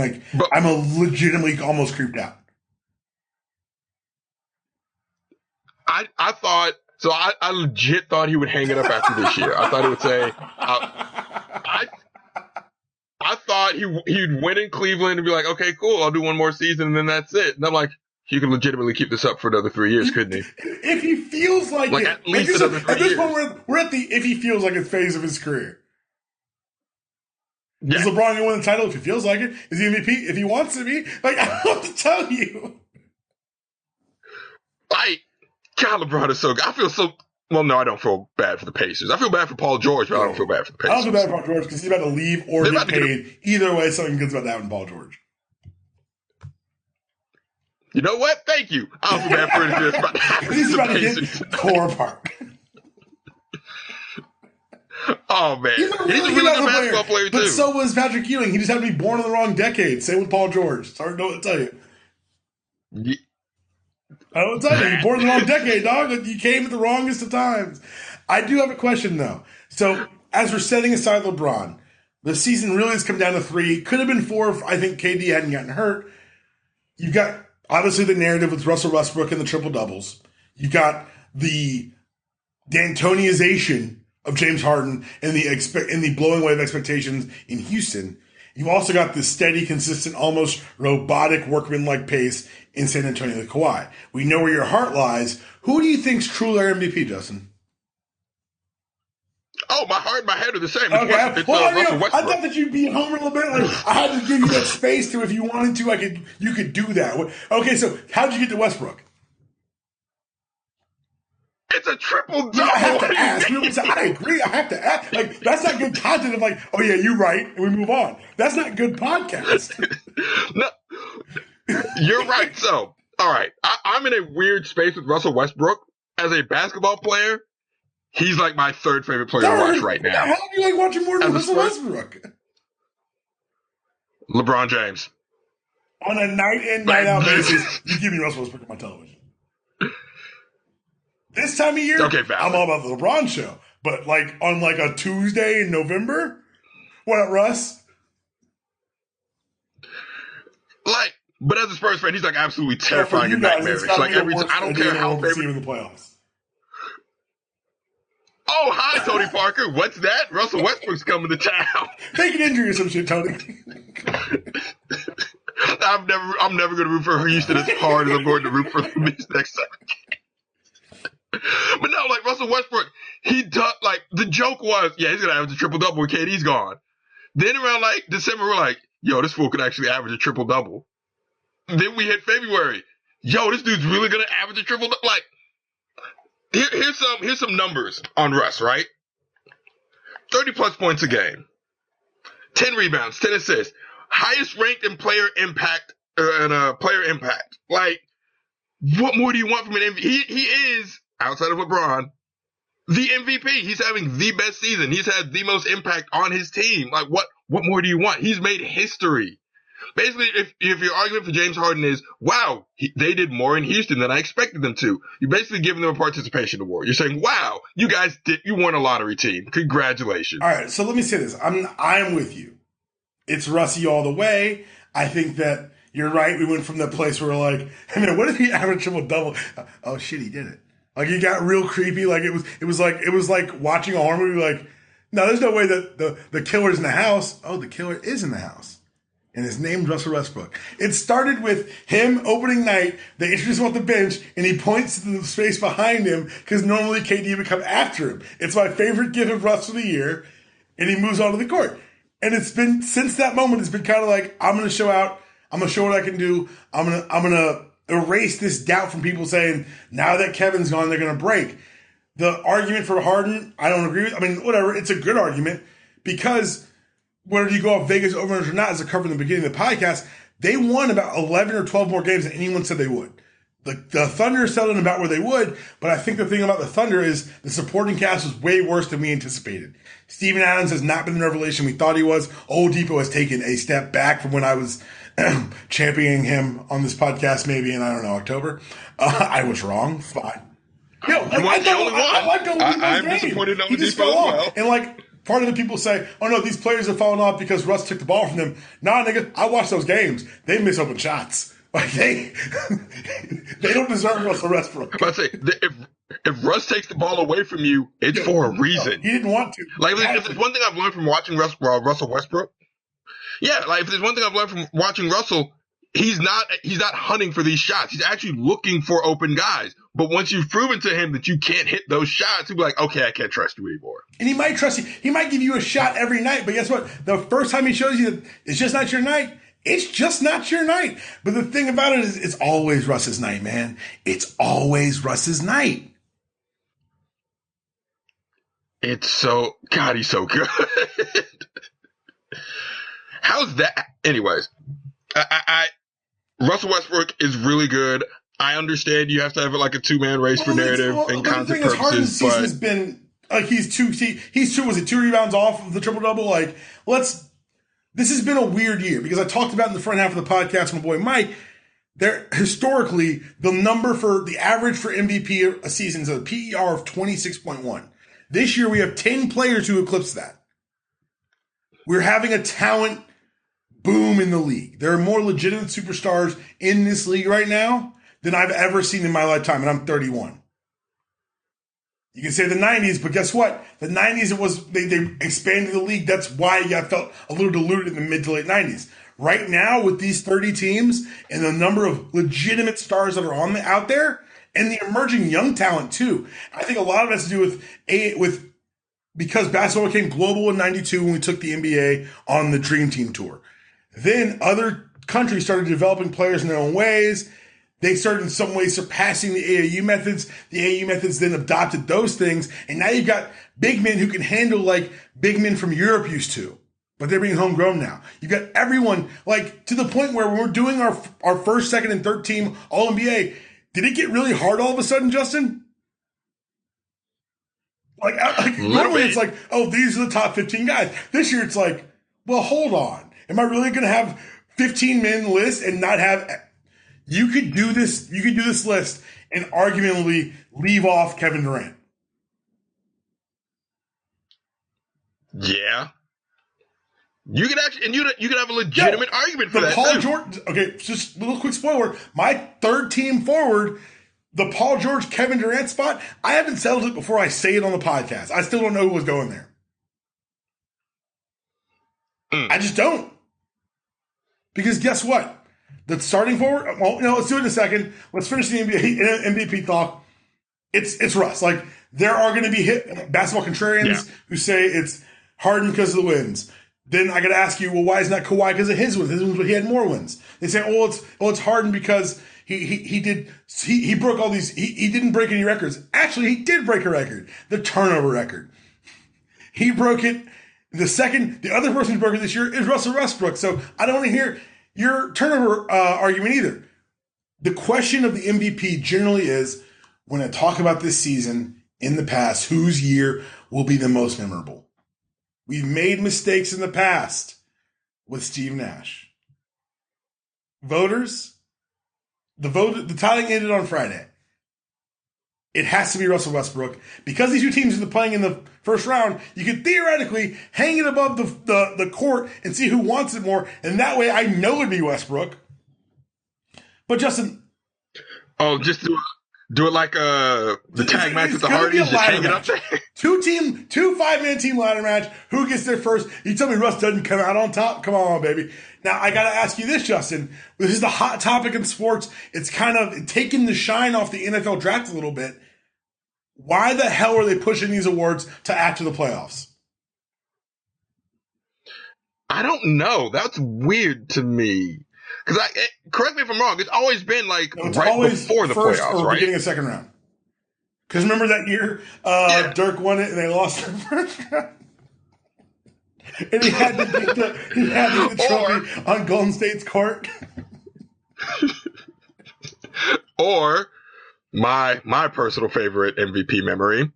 I'm legitimately almost creeped out. I legit thought he would hang it up after this year. I thought he would say, I thought he'd win in Cleveland and be like, okay, cool, I'll do one more season and then that's it. And I'm like, he could legitimately keep this up for another 3 years, couldn't he? If he feels like it. At least another 3 years. At this point, we're at the if he feels like it phase of his career. Yeah. Is LeBron going to win the title if he feels like it? Is he MVP if he wants to be? Like, I don't know what to tell you. Like, God, LeBron is so good. I feel so... Well, no, I don't feel bad for the Pacers. I feel bad for Paul George, but I don't feel bad for the Pacers. I don't feel bad for Paul George because he's about to leave or get paid. Either way, something good's about to happen to Paul George. You know what? Thank you. I don't feel bad for anything that's about to happen to the Pacers. Core apart. Oh, man. He's a really good basketball player, too. But so was Patrick Ewing. He just had to be born in the wrong decade. Same with Paul George. Sorry to know what to tell you. Yeah. I don't tell you. You're born in the wrong decade, dog. You came at the wrongest of times. I do have a question, though. So, as we're setting aside LeBron, the season really has come down to 3. Could have been 4 if I think KD hadn't gotten hurt. You've got, obviously, the narrative with Russell Westbrook and the triple-doubles. You've got the D'Antonization of James Harden and the blowing away of expectations in Houston. You've also got the steady, consistent, almost robotic, workman-like pace in San Antonio with Kawhi. We know where your heart lies. Who do you think's truly our MVP, Justin? Oh, my heart and my head are the same. Okay. Russell Westbrook. I thought that you'd be home a little bit. Like, I had to give you that space to, if you wanted to, you could do that. Okay, so how did you get to Westbrook? It's a triple-double. I have to ask. I agree. I have to ask. Like, that's not good content of like, oh, yeah, you're right, and we move on. That's not good podcast. No, you're right. So, all right. I'm in a weird space with Russell Westbrook. As a basketball player, he's like my third favorite player to watch right now. How do you like watching more than Russell Westbrook? LeBron James. On a night-in, night-out basis, you give me Russell Westbrook on my television. This time of year, I'm all about the LeBron show. But on a Tuesday in November, what up, Russ? But as a Spurs fan, he's absolutely terrifying and nightmarish. Every time, I don't care how favorite in the playoffs. Oh, hi, Tony Parker. What's that? Russell Westbrook's coming to town. Take an injury or some shit, Tony. I'm never going to root for Houston as hard as I'm going to root for them this next time. But no, Russell Westbrook, the joke was, yeah, he's going to average a triple-double when KD's gone. Then around, December, we're like, yo, this fool could actually average a triple-double. Then we hit February. Yo, this dude's really going to average a triple-double. Here's some numbers on Russ, right? 30-plus points a game. 10 rebounds, 10 assists. Highest ranked in player impact, player impact. What more do you want from an MVP? He is, outside of LeBron, the MVP. He's having the best season. He's had the most impact on his team. What more do you want? He's made history. Basically, if your argument for James Harden is, wow, they did more in Houston than I expected them to, you're basically giving them a participation award. You're saying, wow, you guys you won a lottery team. Congratulations. All right, so let me say this. I'm with you. It's Russie all the way. I think that you're right. We went from that place where we're like, hey man, what if he averaged triple-double? Oh shit, he did it. He got real creepy. It was like watching a horror movie. No, there's no way that the killer's in the house. Oh, the killer is in the house. And his name's Russell Westbrook. It started with him opening night. They introduce him off the bench, and he points to the space behind him because normally KD would come after him. It's my favorite gift of Russ of the year, and he moves on to the court. And it's been, since that moment, it's been kind of like, I'm going to show out. I'm going to show what I can do. I'm going to erase this doubt from people saying, now that Kevin's gone, they're going to break. The argument for Harden, I don't agree with. I mean, whatever. It's a good argument because whether you go off Vegas over or not, as I covered in the beginning of the podcast, they won about 11 or 12 more games than anyone said they would. The Thunder settled in about where they would, but I think the thing about the Thunder is the supporting cast was way worse than we anticipated. Steven Adams has not been the revelation we thought he was. Oladipo has taken a step back from when I was championing him on this podcast maybe in, I don't know, October. I was wrong. Fine. Yo, I liked I'm game. disappointed He just fell off. And part of the people say, oh no, these players have fallen off because Russ took the ball from them. Nah, nigga, I watched those games. They miss open shots. Like they don't deserve Russell Westbrook. But I say, if Russ takes the ball away from you, it's for a reason. He didn't want to. Like if there's one thing I've learned from watching Russell Westbrook, if there's one thing I've learned from watching Russell, he's not hunting for these shots. He's actually looking for open guys. But once you've proven to him that you can't hit those shots, he'll be like, okay, I can't trust you anymore. And he might trust you. He might give you a shot every night. But guess what? The first time he shows you that it's just not your night, it's just not your night. But the thing about it is it's always Russ's night, man. It's always Russ's night. It's so, God, he's so good. How's that? Anyways, Russell Westbrook is really good. I understand you have to have like a two-man race for narrative and content purposes. Harden's season has been like he's two. Was it 2 rebounds off of the triple-double? Like, this has been a weird year because I talked about in the front half of the podcast, my boy Mike, there historically, the number for the average for MVP a season is a PER of 26.1. This year we have 10 players who eclipse that. We're having a talent boom in the league. There are more legitimate superstars in this league right now than I've ever seen in my lifetime, and I'm 31. You can say the 90s, but guess what? The 90s, they expanded the league. That's why I felt a little diluted in the mid to late 90s. Right now, with these 30 teams and the number of legitimate stars that are out there, and the emerging young talent too, I think a lot of it has to do with because basketball became global in 92 when we took the NBA on the Dream Team tour. Then other countries started developing players in their own ways. They started in some ways surpassing the AAU methods. The AAU methods then adopted those things. And now you've got big men who can handle like big men from Europe used to. But they're being homegrown now. You've got everyone like to the point where when we're doing our first, second, and third team All-NBA, did it get really hard all of a sudden, Justin? Like normally it's like, oh, these are the top 15 guys. This year it's like, well, hold on. Am I really going to have 15 men list and not have... You could do this list and arguably leave off Kevin Durant. Yeah. You could actually, and you could have a legitimate argument for that. Paul George, okay, just a little quick spoiler. My third team forward, the Paul George, Kevin Durant spot, I haven't settled it before I say it on the podcast. I still don't know who was going there. I just don't. Because guess what? The starting forward, well, no, let's do it in a second. Let's finish the MVP talk. It's Russ. Like, there are going to be basketball contrarians who say it's Harden because of the wins. Then I got to ask you, well, why is not Kawhi because of his wins? His wins, but he had more wins. They say, it's Harden because he broke all these. He didn't break any records. Actually, he did break a record, the turnover record. He broke it. The other person who broke it this year is Russell Westbrook. So I don't want to hear your turnover argument either. The question of the MVP generally is, when I talk about this season in the past, whose year will be the most memorable? We've made mistakes in the past with Steve Nash. Voters, the tallying ended on Friday. It has to be Russell Westbrook. Because these two teams are playing in the first round, you could theoretically hang it above the court and see who wants it more. And that way I know it'd be Westbrook. But Justin. Oh, just do it like the tag match with the Hardys. Just hang it up there. Two 5-man team ladder match. Who gets there first? You tell me Russ doesn't come out on top? Come on, baby. Now, I got to ask you this, Justin. This is the hot topic in sports. It's kind of taking the shine off the NFL draft a little bit. Why the hell are they pushing these awards to after the playoffs? I don't know. That's weird to me. Because correct me if I'm wrong. It's always been like right before the playoffs, or right? Beginning of second round. Because remember that year, Dirk won it and they lost their first round. And he had to beat the trophy on Golden State's court. Or my personal favorite MVP memory,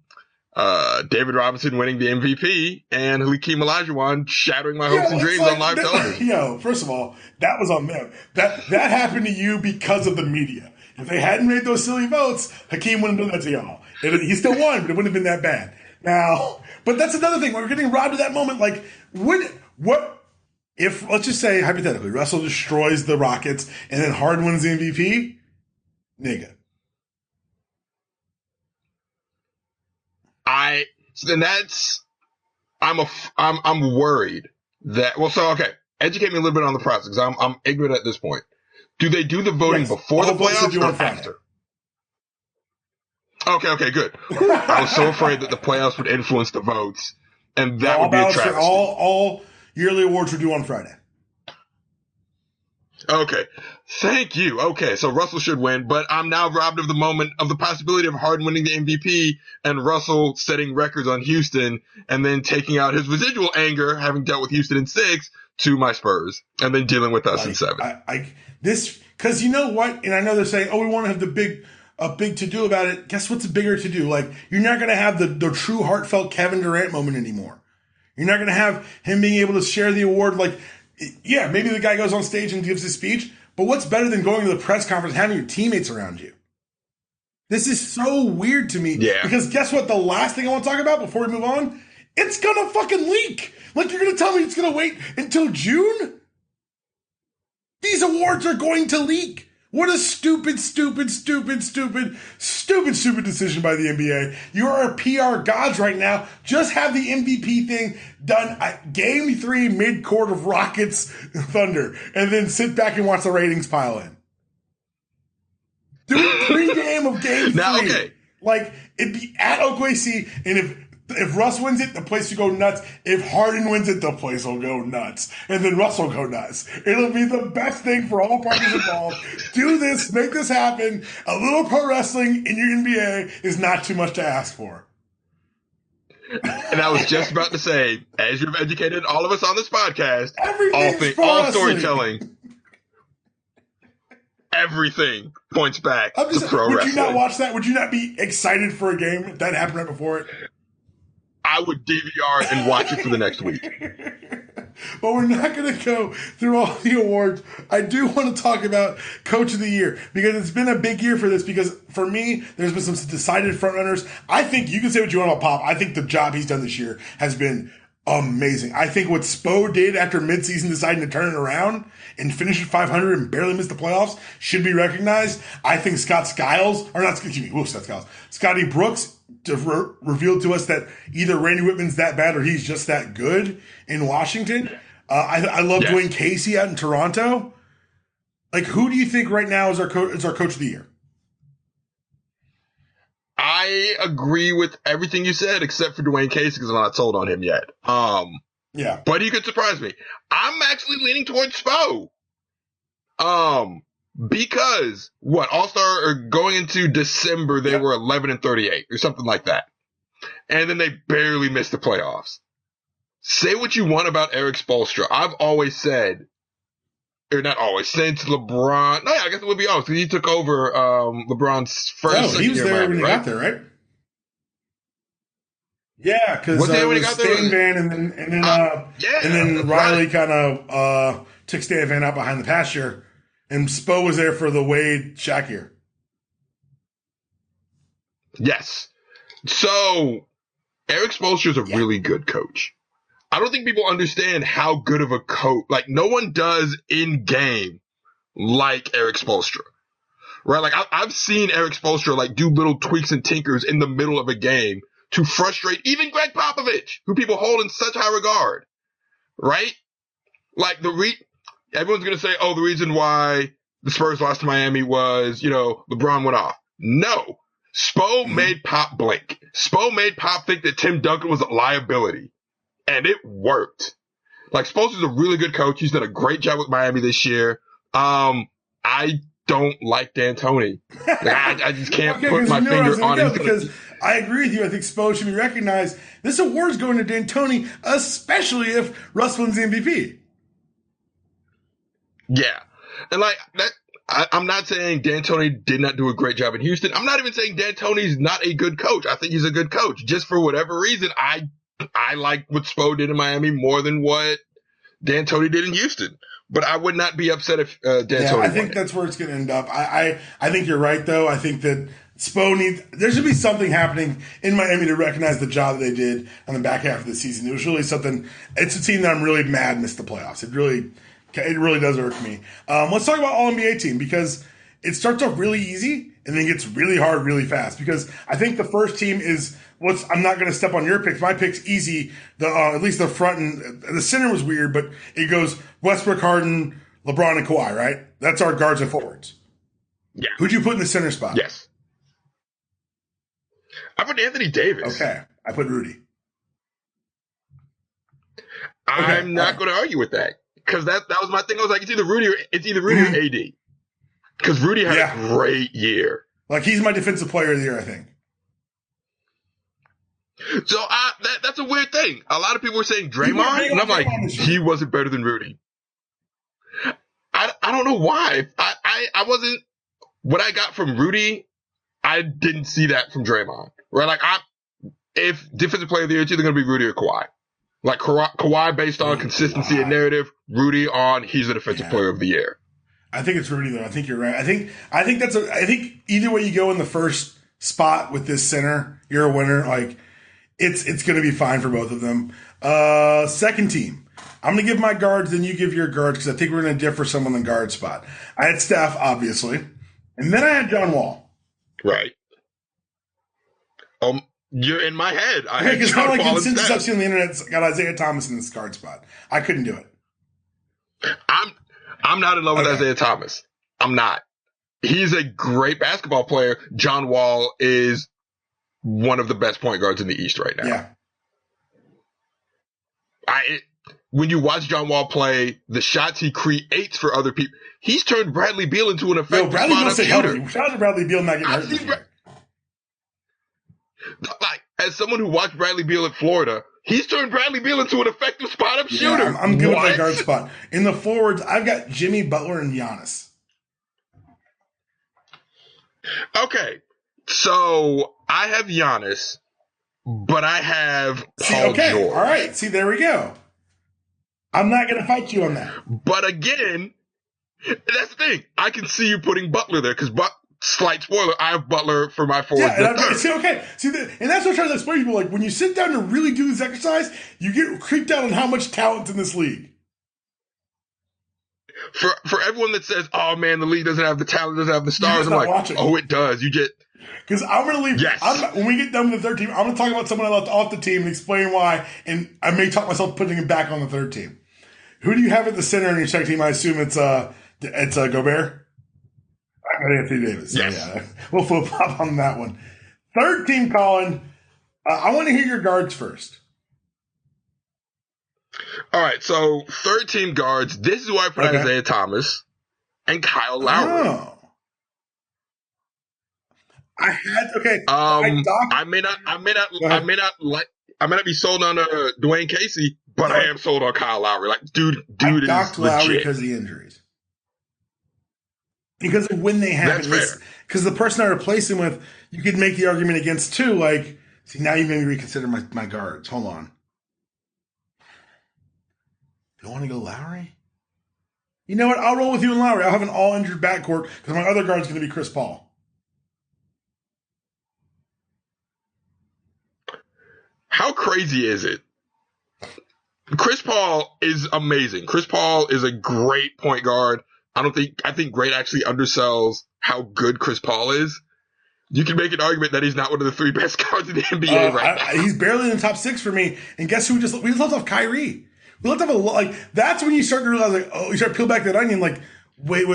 David Robinson winning the MVP and Hakeem Olajuwon shattering my hopes and dreams on live television. Yo, first of all, that was on them. That happened to you because of the media. If they hadn't made those silly votes, Hakeem wouldn't have done that to y'all. He still won, but it wouldn't have been that bad. Now, but that's another thing. We're getting robbed of that moment. Like, what if, let's just say, hypothetically, Russell destroys the Rockets and then Harden wins the MVP? Nigga. I'm worried that, okay, educate me a little bit on the process, because I'm ignorant at this point. Do they do the voting before the playoffs or after? Okay, good. I was so afraid that the playoffs would influence the votes, and that would be a travesty. All yearly awards are due on Friday. Okay, thank you. Okay, so Russell should win, but I'm now robbed of the moment of the possibility of Harden winning the MVP and Russell setting records on Houston and then taking out his residual anger, having dealt with Houston in 6, to my Spurs, and then dealing with us in 7. Because you know what? And I know they're saying, we want to have a big to-do about it. Guess what's a bigger to-do? Like, you're not going to have the true heartfelt Kevin Durant moment anymore. You're not going to have him being able to share the award. Like, yeah, maybe the guy goes on stage and gives his speech, but what's better than going to the press conference and having your teammates around you? This is so weird to me. Yeah. Because guess what? The last thing I want to talk about before we move on, it's going to fucking leak. Like, you're going to tell me it's going to wait until June? These awards are going to leak. What a stupid decision by the NBA. You are PR gods right now. Just have the MVP thing done at Game 3 mid-court of Rockets Thunder, and then sit back and watch the ratings pile in. Do it pre-game of Game 3. Now, okay. Like, it'd be at OKC, and if Russ wins it, the place will go nuts. If Harden wins it, the place will go nuts. And then Russ will go nuts. It'll be the best thing for all parties involved. Do this, make this happen. A little pro wrestling in your NBA is not too much to ask for. And I was just about to say, as you've educated all of us on this podcast, all storytelling, everything points back to pro wrestling. Would you not watch that? Would you not be excited for a game if that happened right before it? I would DVR and watch it for the next week. But we're not going to go through all the awards. I do want to talk about Coach of the Year, because it's been a big year for this, because for me, there's been some decided frontrunners. I think you can say what you want about Pop. I think the job he's done this year has been amazing. I think what Spo did after midseason deciding to turn it around and finish at 500 and barely miss the playoffs should be recognized. I think Scotty Brooks revealed to us that either Randy Whitman's that bad or he's just that good in Washington. I love Dwayne Casey out in Toronto. Like, who do you think right now is our Coach of the Year? I agree with everything you said, except for Dwayne Casey, because I'm not sold on him yet. Yeah, but he could surprise me. I'm actually leaning towards Spo. Because All-Star or going into December, they were 11-38 or something like that. And then they barely missed the playoffs. Say what you want about Eric Spoelstra. I've always said, or not always, since LeBron, I guess it would be always, because he took over, LeBron's first he was there when he got there, right? Yeah, because it was Stan Van and then Riley kind of, took Stan Van out behind the pasture. And Spo was there for the Wade Shaq year. Yes. So, Eric Spoelstra is a really good coach. I don't think people understand how good of a coach, like, no one does in game like Eric Spoelstra. Right? Like, I've seen Eric Spoelstra, like, do little tweaks and tinkers in the middle of a game to frustrate even Greg Popovich, who people hold in such high regard. Right? Like, everyone's going to say, the reason why the Spurs lost to Miami was, LeBron went off. No. Spo made Pop blink. Spo made Pop think that Tim Duncan was a liability. And it worked. Like, Spoelstra's a really good coach. He's done a great job with Miami this year. I don't like D'Antoni. Like, I just can't put my finger on him. Because I agree with you. I think Spo should be recognized. This award's going to D'Antoni, especially if Russ wins the MVP. Yeah. And like that, I'm not saying D'Antoni did not do a great job in Houston. I'm not even saying D'Antoni's not a good coach. I think he's a good coach. Just for whatever reason, I like what Spo did in Miami more than what D'Antoni did in Houston. But I would not be upset if D'Antoni Yeah, I think won that's where it's going to end up. I think you're right, though. I think that Spo needs – there should be something happening in Miami to recognize the job that they did on the back half of the season. It was really something – it's a team that I'm really mad missed the playoffs. It really does irk me. Let's talk about All-NBA team because it starts off really easy and then gets really hard really fast because I think the first team is I'm not going to step on your picks. My pick's easy. At least the front and the center was weird, but it goes Westbrook, Harden, LeBron, and Kawhi, right? That's our guards and forwards. Yeah. Who'd you put in the center spot? Yes. I put Anthony Davis. Okay. I put Rudy. I'm not going to argue with that because that was my thing. I was like, it's either Rudy or AD because Rudy had a great year. Like he's my defensive player of the year, I think. So that's a weird thing. A lot of people were saying Draymond, and I'm like, he wasn't better than Rudy. I don't know why. I wasn't. What I got from Rudy, I didn't see that from Draymond. Right? Like if defensive player of the year, it's either going to be Rudy or Kawhi. Like Kawhi based on consistency and narrative, Rudy on he's the defensive player of the year. I think it's Rudy though. I think you're right. I think I think either way you go in the first spot with this center, you're a winner. Like it's going to be fine for both of them. Second team. I'm going to give my guards, then you give your guards because I think we're going to differ some on the guard spot. I had Steph, obviously, and then I had John Wall. Right. You're in my head. I had Because John kind of like Wall consensus instead. I've seen on the internet's got Isaiah Thomas in this guard spot. I couldn't do it. I'm not in love with Isaiah Thomas. I'm not. He's a great basketball player. John Wall is one of the best point guards in the East right now. Yeah. When you watch John Wall play, the shots he creates for other people, he's turned Bradley Beal into an effective spot-up shooter. Shout out to Bradley Beal not getting hurt this year. Like, as someone who watched Bradley Beal at Florida, he's turned Bradley Beal into an effective spot-up shooter. Yeah, I'm good with my guard spot. In the forwards, I've got Jimmy Butler and Giannis. Okay, so I have Giannis, but I have Paul George. All right. See, there we go. I'm not going to fight you on that. But again, that's the thing. I can see you putting Butler there because, slight spoiler, I have Butler for my forward. Yeah, see, okay. See, and that's what I'm trying to explain to people. Like, when you sit down to really do this exercise, you get creeped out on how much talent's in this league. For everyone that says, "Oh man, the league doesn't have the talent, doesn't have the stars," I'm like, watching. "Oh, it does." You get because I'm going to leave. Yes. When we get done with the third team, I'm going to talk about someone I left off the team and explain why. And I may talk myself putting him back on the third team. Who do you have at the center in your second team? I assume it's Gobert. I got Anthony Davis. So yes. Yeah, we'll flip flop on that one. Third team, Colin. I want to hear your guards first. All right, so third team guards. This is why I put Isaiah Thomas and Kyle Lowry. Oh. I had I may not be sold on Dwayne Casey, but I am sold on Kyle Lowry. Like, dude is docked Lowry legit. because of the injuries. Because of when they happen. Because the person I replaced him with, you could make the argument against too. Like, see, now you made me reconsider my guards. Hold on. Do I want to go Lowry? You know what? I'll roll with you and Lowry. I'll have an all-injured backcourt because my other guard's going to be Chris Paul. How crazy is it? Chris Paul is amazing. Chris Paul is a great point guard. I think great actually undersells how good Chris Paul is. You can make an argument that he's not one of the three best guards in the NBA right now. He's barely in the top six for me. And guess who we just left off Kyrie. We left off a lot. Like, that's when you start to realize, like, oh, you start to peel back that onion, like, wait.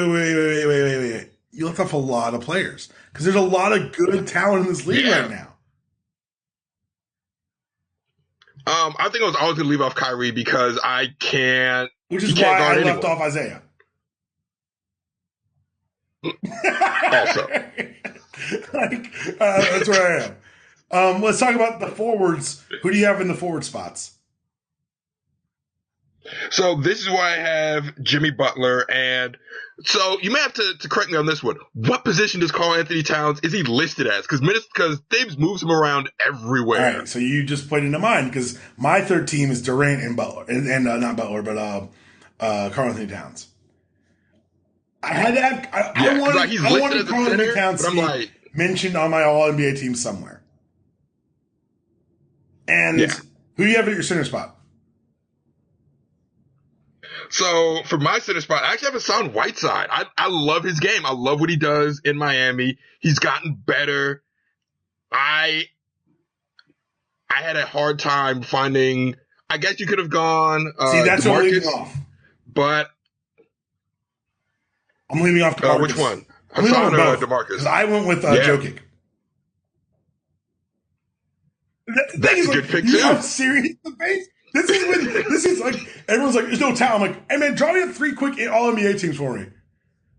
You left off a lot of players. Because there's a lot of good talent in this league right now. I think I was always going to leave off Kyrie because I can't. Which is why I left off Isaiah. Also. That's where I am. Let's talk about the forwards. Who do you have in the forward spots? So this is why I have Jimmy Butler. And so you may have to correct me on this one. What position does Karl Anthony Towns, is he listed as? Because Davis moves him around everywhere. All right, so you just played into mine because my third team is Durant and Butler, and not Butler, but Karl Anthony Towns. I had to have. I wanted Karl Anthony Towns to be mentioned on my All NBA team somewhere. And who do you have at your center spot? So for my center spot, I actually have Hassan Whiteside. I love his game. I love what he does in Miami. He's gotten better. I had a hard time finding. I guess you could have gone. See, that's what I'm leaving off. But I'm leaving off DeMarcus. Which one? Hassan or DeMarcus? Because I went with Jokic. That's a good pick too. You know how serious the base. This is like everyone's like, there's no talent. I'm like, hey man, draw me up 3 quick All NBA teams for me.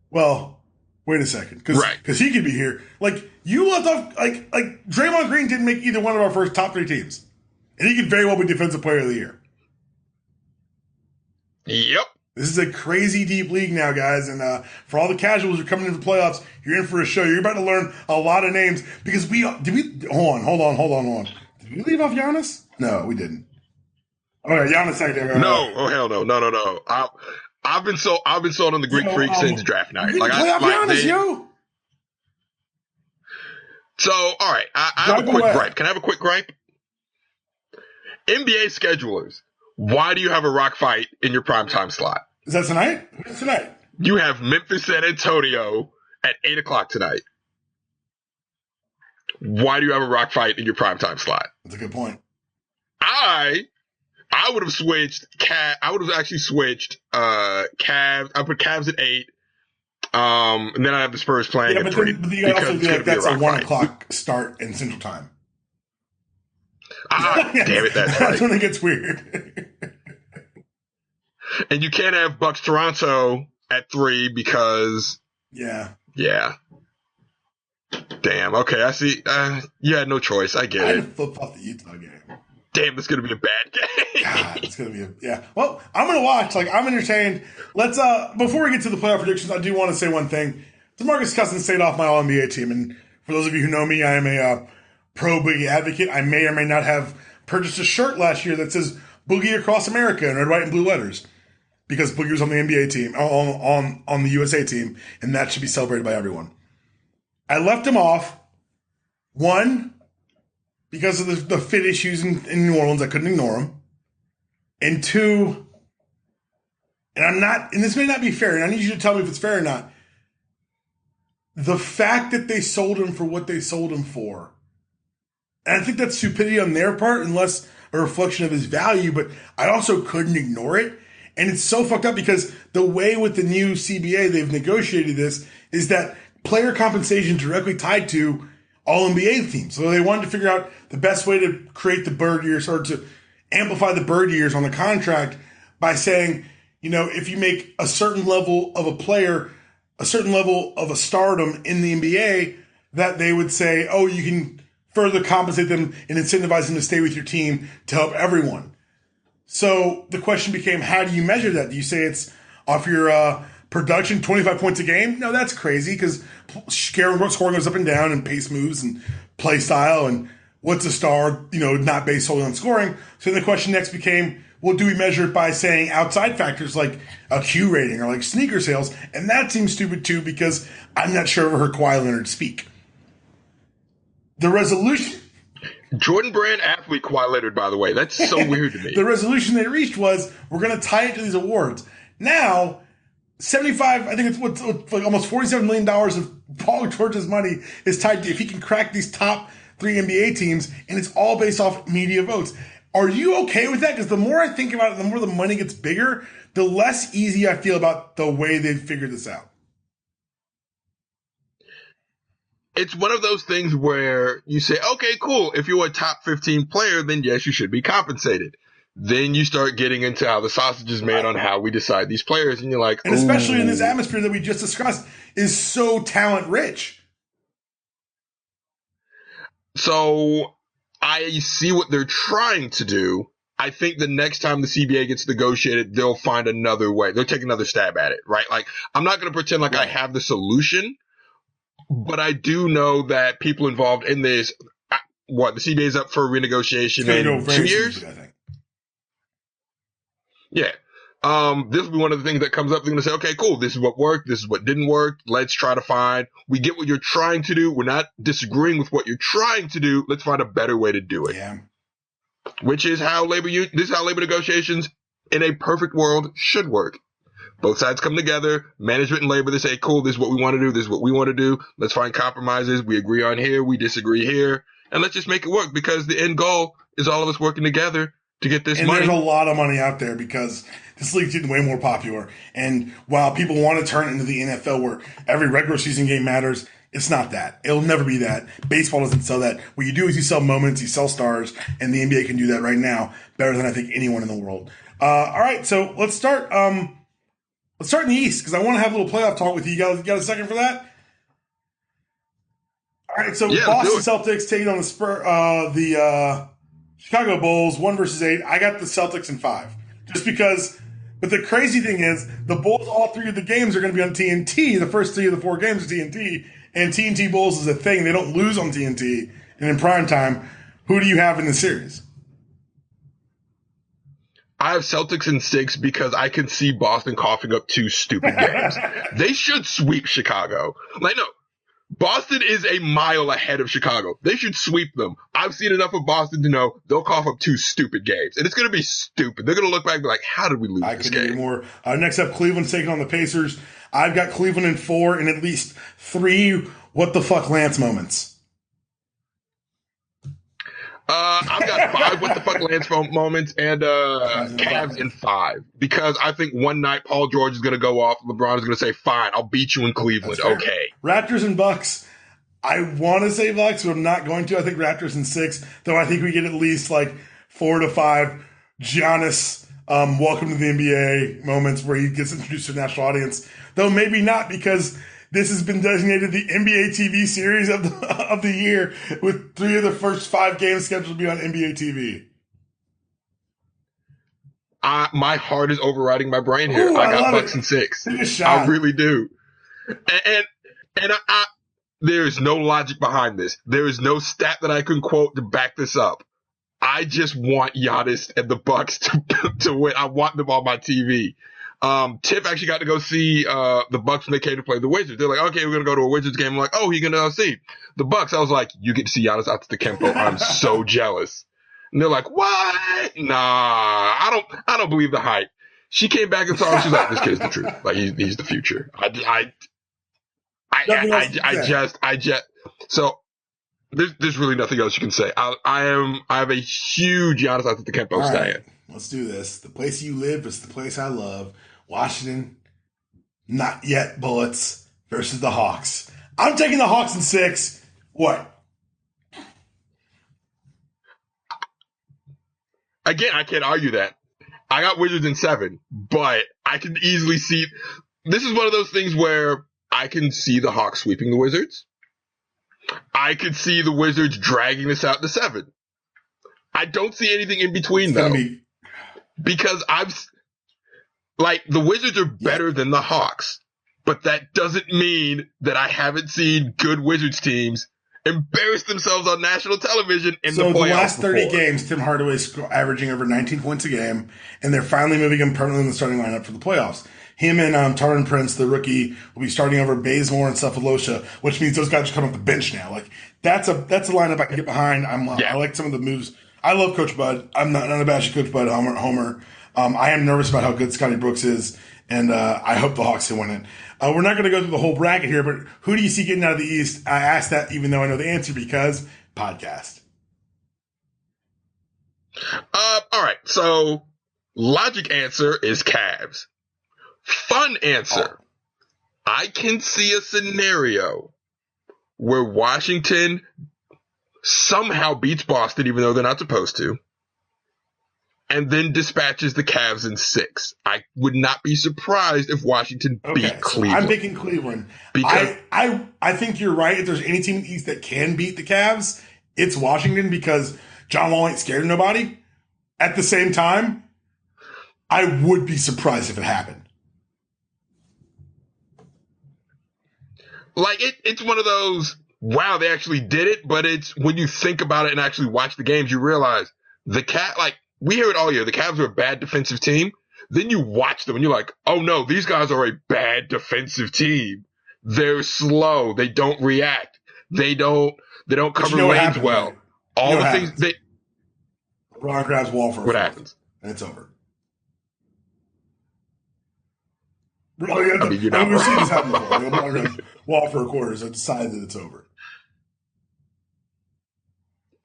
Well, wait a second, because he could be here. Like you left off like Draymond Green didn't make either one of our first top 3 teams, and he could very well be Defensive Player of the Year. Yep. This is a crazy deep league now, guys, and for all the casuals who are coming into the playoffs, you're in for a show. You're about to learn a lot of names because hold on. Did we leave off Giannis? No, we didn't. Okay, Giannis ain't there. No, oh hell no. I've been sold on the Greek Freak since draft night. Giannis, yo. So, all right, I have a quick gripe. Can I have a quick gripe? NBA schedulers, why do you have a rock fight in your primetime slot? Is that tonight? What's tonight? You have Memphis San Antonio at 8:00 tonight. Why do you have a rock fight in your primetime slot? That's a good point. I would have switched I would have actually switched Cavs. I put Cavs at 8. And then I have the Spurs playing at 3. But you also be like, that's a 1:00 start in Central Time. Damn it, that's when it gets weird. And you can't have Bucks Toronto at 3 because Yeah. Damn. Okay, I see. You had no choice. I get it. I had to flip off the Utah game. Damn, it's gonna be a bad game. God, it's gonna be Well, I'm gonna watch. Like, I'm entertained. Let's before we get to the playoff predictions, I do want to say one thing. DeMarcus Cousins stayed off my All NBA team, and for those of you who know me, I am a pro Boogie advocate. I may or may not have purchased a shirt last year that says Boogie across America in red, white, and blue letters because Boogie was on the NBA team, on the USA team, and that should be celebrated by everyone. I left him off. 1, because of the fit issues in New Orleans, I couldn't ignore him. And 2, and this may not be fair, and I need you to tell me if it's fair or not. The fact that they sold him for what they sold him for, and I think that's stupidity on their part, unless a reflection of his value, but I also couldn't ignore it. And it's so fucked up because the way with the new CBA they've negotiated this is that player compensation directly tied to All NBA teams. So they wanted to figure out the best way to create the bird years or to amplify the bird years on the contract by saying, if you make a certain level of a player, a certain level of a stardom in the NBA, that they would say, oh, you can further compensate them and incentivize them to stay with your team to help everyone. So the question became, how do you measure that? Do you say it's off your production, 25 points a game? No, that's crazy because scoring goes up and down and pace moves and play style and what's a star, not based solely on scoring. So then the question next became, well, do we measure it by saying outside factors like a Q rating or like sneaker sales? And that seems stupid too because I'm not sure I've ever heard Kawhi Leonard speak. The resolution... Jordan Brand athlete Kawhi Leonard, by the way. That's so weird to me. The resolution they reached was, we're going to tie it to these awards. Now... 75, I think it's what's like almost $47 million of Paul George's money is tied to if he can crack these top 3 NBA teams, and it's all based off media votes. Are you okay with that? Because the more I think about it, the more the money gets bigger, the less easy I feel about the way they've figured this out. It's one of those things where you say, okay, cool. If you're a top 15 player, then yes, you should be compensated. Then you start getting into how the sausage is made on how we decide these players, and you're like, and especially in this atmosphere that we just discussed is so talent rich. So I see what they're trying to do. I think the next time the CBA gets negotiated, they'll find another way. They'll take another stab at it, right? Like, I'm not going to pretend like I have the solution, but I do know that people involved in this, the CBA is up for renegotiation in 2 years? Smoothly, I think. Yeah. This will be one of the things that comes up. They're going to say, okay, cool. This is what worked. This is what didn't work. Let's try to find, we get what you're trying to do. We're not disagreeing with what you're trying to do. Let's find a better way to do it. Yeah. Which is how labor negotiations in a perfect world should work. Both sides come together, management and labor, they say, cool, this is what we want to do. This is what we want to do. Let's find compromises. We agree on here. We disagree here. And let's just make it work, because the end goal is all of us working together to get this money. And there's a lot of money out there because this league's getting way more popular. And while people want to turn it into the NFL where every regular season game matters, it's not that. It'll never be that. Baseball doesn't sell that. What you do is you sell moments, you sell stars, and the NBA can do that right now better than I think anyone in the world. All right, so let's start. Let's start in the East because I want to have a little playoff talk with you. You got a second for that? All right, so Boston Celtics taking on the Chicago Bulls, 1-8. I got the Celtics in 5, just because. But the crazy thing is, the Bulls, all 3 of the games are going to be on TNT. The first 3 of the 4 games are TNT, and TNT Bulls is a thing. They don't lose on TNT. And in prime time, who do you have in the series? I have Celtics in 6 because I can see Boston coughing up 2 stupid games. They should sweep Chicago. Like, no. Boston is a mile ahead of Chicago. They should sweep them. I've seen enough of Boston to know they'll cough up 2 stupid games. And it's going to be stupid. They're going to look back and be like, how did we lose this game? I couldn't agree more. Next up, Cleveland's taking on the Pacers. I've got Cleveland in 4 and at least 3 what the fuck Lance moments. I've got 5 what the fuck Lance moments and Cavs in 5 because I think one night Paul George is going to go off. LeBron is going to say, fine, I'll beat you in Cleveland. Okay. Raptors and Bucks. I want to say Bucks, but I'm not going to. I think Raptors in 6, though I think we get at least like 4 to 5 Giannis welcome to the NBA moments where he gets introduced to the national audience. Though maybe not, because this has been designated the NBA TV series of the year, with 3 of the first 5 games scheduled to be on NBA TV. My heart is overriding my brain here. Ooh, I got Bucks in 6. I really do. And I there's no logic behind this. There is no stat that I can quote to back this up. I just want Giannis and the Bucks to win. I want them on my TV. Tiff actually got to go see the Bucks when they came to play the Wizards. They're like, okay, we're going to go to a Wizards game. I'm like, oh, you're going to see the Bucks. I was like, you get to see Giannis Antetokounmpo. I'm so jealous. And they're like, what? Nah, I don't believe the hype. She came back and saw him. She's like, this kid's the truth. Like, he's the future. So there's really nothing else you can say. I have a huge Giannis Antetokounmpo stand. Let's do this. The place you live is the place I love. Washington, not yet Bullets versus the Hawks. I'm taking the Hawks in 6. What? Again, I can't argue that. I got Wizards in 7, but I can easily see. This is one of those things where I can see the Hawks sweeping the Wizards. I could see the Wizards dragging this out to 7. I don't see anything in between, though. Because the Wizards are better than the Hawks, but that doesn't mean that I haven't seen good Wizards teams embarrass themselves on national television in the playoffs. So the last 30 games, Tim Hardaway's averaging over 19 points a game, and they're finally moving him permanently in the starting lineup for the playoffs. Him and Tarin Prince, the rookie, will be starting over Bazemore and Cephalosha, which means those guys are coming off the bench now. Like that's a lineup I can get behind. I like some of the moves. I love Coach Bud. I'm not abashed Coach Bud Homer. I am nervous about how good Scotty Brooks is, and I hope the Hawks can win it. We're not going to go through the whole bracket here, but who do you see getting out of the East? I asked that even though I know the answer because podcast. All right. So logic answer is Cavs. Fun answer. I can see a scenario where Washington somehow beats Boston, even though they're not supposed to, and then dispatches the Cavs in 6. I would not be surprised if Washington beat Cleveland. I'm picking Cleveland. Because I think you're right. If there's any team in the East that can beat the Cavs, it's Washington because John Wall ain't scared of nobody. At the same time, I would be surprised if it happened. Like, it's one of those, wow, they actually did it, but it's when you think about it and actually watch the games, you realize we hear it all year, the Cavs are a bad defensive team. Then you watch them and you're like, oh no, these guys are a bad defensive team. They're slow. They don't react. They don't cover lanes well. Right? All the things LeBron grabs wall for what happens? And it's over. You're not we've seen this happen before. LeBron grabs wall for a quarter, so decide that it's over.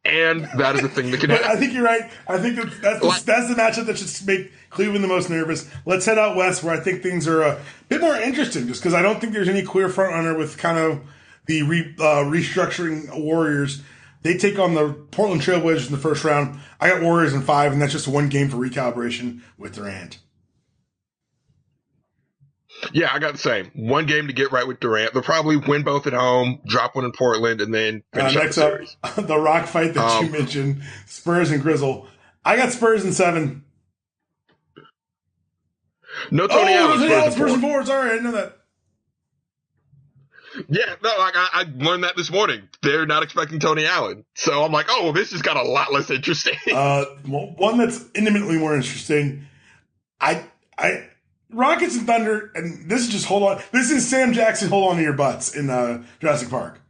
And that is the thing that can happen. I think you're right. I think that's the matchup that should make Cleveland the most nervous. Let's head out west, where I think things are a bit more interesting, just because I don't think there's any clear front runner with kind of the restructuring Warriors. They take on the Portland Trailblazers in the first round. I got Warriors in 5, and that's just one game for recalibration with Durant. Yeah, I got the same. One game to get right with Durant. They'll probably win both at home, drop one in Portland, and then finish up the series. The rock fight that you mentioned, Spurs and Grizzle. I got Spurs in 7. No Tony Allen. Spurs and 4. Sorry, I didn't know that. Yeah, no, I learned that this morning. They're not expecting Tony Allen. So I'm like, oh, well, this just got a lot less interesting. One that's intimately more interesting. Rockets and Thunder, and this is just hold on. This is Sam Jackson, hold on to your butts in Jurassic Park.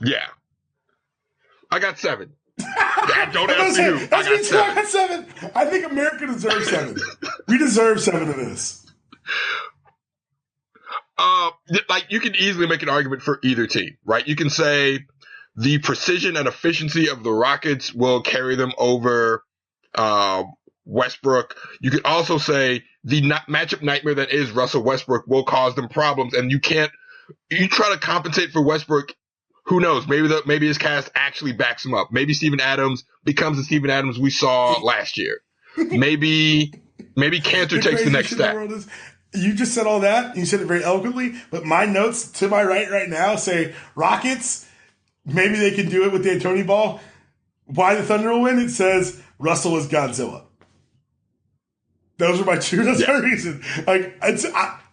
Yeah. I got 7. Don't ask me who. I got 7. I think America deserves 7. We deserve 7 of this. You can easily make an argument for either team, right? You can say the precision and efficiency of the Rockets will carry them over Westbrook. You could also say the matchup nightmare that is Russell Westbrook will cause them problems, and you try to compensate for Westbrook. Who knows? Maybe his cast actually backs him up. Maybe Steven Adams becomes the Steven Adams we saw last year. Maybe Cantor takes the next step. You just said all that. You said it very eloquently, but my notes to my right now say Rockets. Maybe they can do it with the Antony ball. Why the Thunder will win? It says Russell is Godzilla. Those are my two. That's my reason.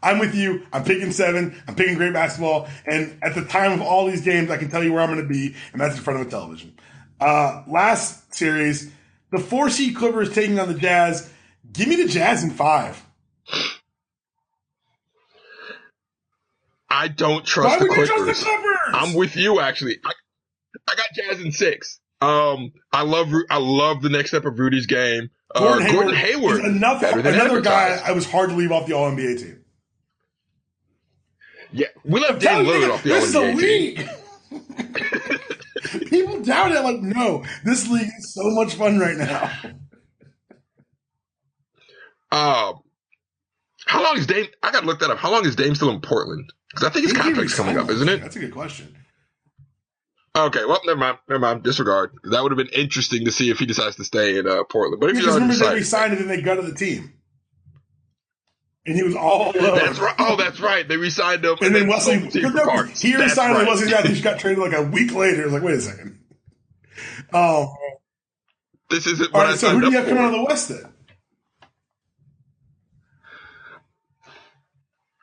I'm with you. I'm picking 7. I'm picking great basketball. And at the time of all these games, I can tell you where I'm going to be, and that's in front of a television. Last series, the 4 seed Clippers taking on the Jazz. Give me the Jazz in 5. I don't trust the Clippers. I'm with you, actually. I got Jazz in 6. I love the next step of Rudy's game. Gordon Hayward is another guy I was hard to leave off the All-NBA team. Yeah, we left Dan Lillard off the All-NBA team. People doubt it. I'm like, no, this league is so much fun right now. How long is Dame? I got to look that up. How long is Dame still in Portland? Because I think his contract's coming up, isn't it? That's a good question. Okay, well, never mind. Disregard. That would have been interesting to see if he decides to stay in Portland. But if he's already decided, they resigned and then they gutted the team, and he was all alone. That's right. Oh, that's right. They resigned him, and then Wesley. He resigned, and Wesley just got traded like a week later. It was like, wait a second. Oh, this isn't what I signed up for. So who do you have coming out of the West then?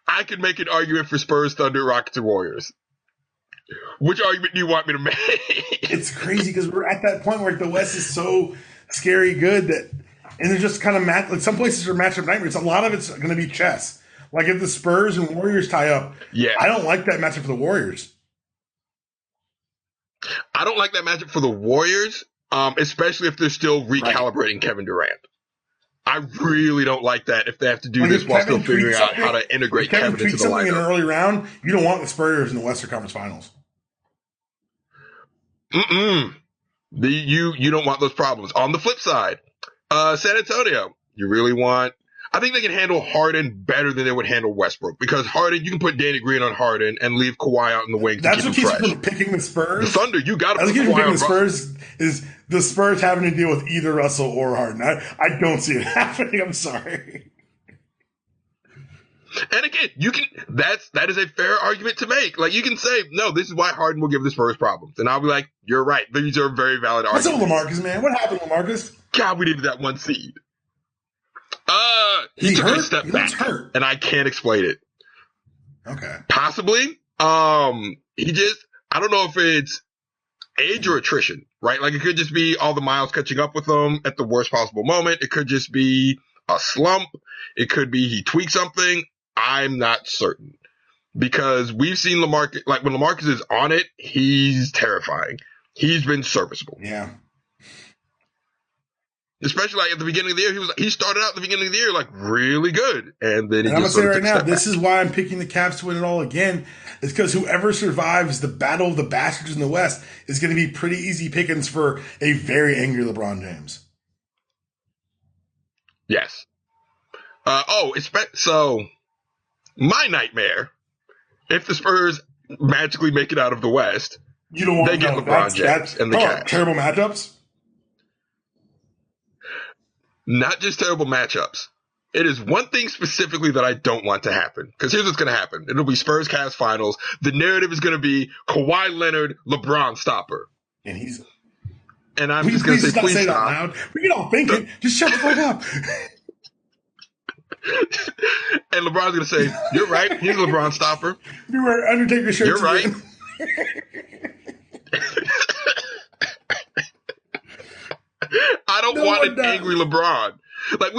I could make an argument for Spurs, Thunder, Rockets, and Warriors. Which argument do you want me to make? It's crazy because we're at that point where the West is so scary good that, and they're just kind of like some places are matchup nightmares. A lot of it's going to be chess. Like if the Spurs and Warriors tie up, I don't like that matchup for the Warriors. I don't like that matchup for the Warriors, especially if they're still recalibrating Kevin Durant. I really don't like that if they have to do this while still figuring out how to integrate Kevin into the lineup. In an early round, you don't want the Spurs in the Western Conference Finals. You don't want those problems. On the flip side, San Antonio, you really want. I think they can handle Harden better than they would handle Westbrook because Harden, you can put Danny Green on Harden and leave Kawhi out in the wing. That's what keeps you from picking the Spurs. The Thunder, you got to put Kawhi on the Spurs. Is the Spurs having to deal with either Russell or Harden? I don't see it happening. I'm sorry. And again, that is a fair argument to make. Like, you can say, no, this is why Harden will give the Spurs problems. And I'll be like, you're right. These are very valid arguments. What's up with LaMarcus, man? What happened to LaMarcus? God, we needed that one seed. He took a step back, and I can't explain it. Okay. Possibly. I don't know if it's age or attrition, right? Like, it could just be all the miles catching up with him at the worst possible moment. It could just be a slump. It could be he tweaked something. I'm not certain, because we've seen LaMarcus, like, when LaMarcus is on it, he's terrifying. He's been serviceable. Yeah. Especially like at the beginning of the year, he started out at the beginning of the year like really good, and then I'm gonna say right now, this is why I'm picking the Cavs to win it all again. It's because whoever survives the battle of the bastards in the West is going to be pretty easy pickings for a very angry LeBron James. Yes. So my nightmare, if the Spurs magically make it out of the West, you don't want they get LeBron James and the Cavs. Terrible matchups. Not just terrible matchups. It is one thing specifically that I don't want to happen. Because here's what's going to happen. It'll be Spurs Cavs finals. The narrative is going to be Kawhi Leonard, LeBron stopper. And I'm just going to say, please stop. Loud. We get all thinking. Just shut the fuck up. And LeBron's going to say, you're right. He's a LeBron stopper. You wear Undertaker shirts. You're right. I don't want an angry LeBron. Like,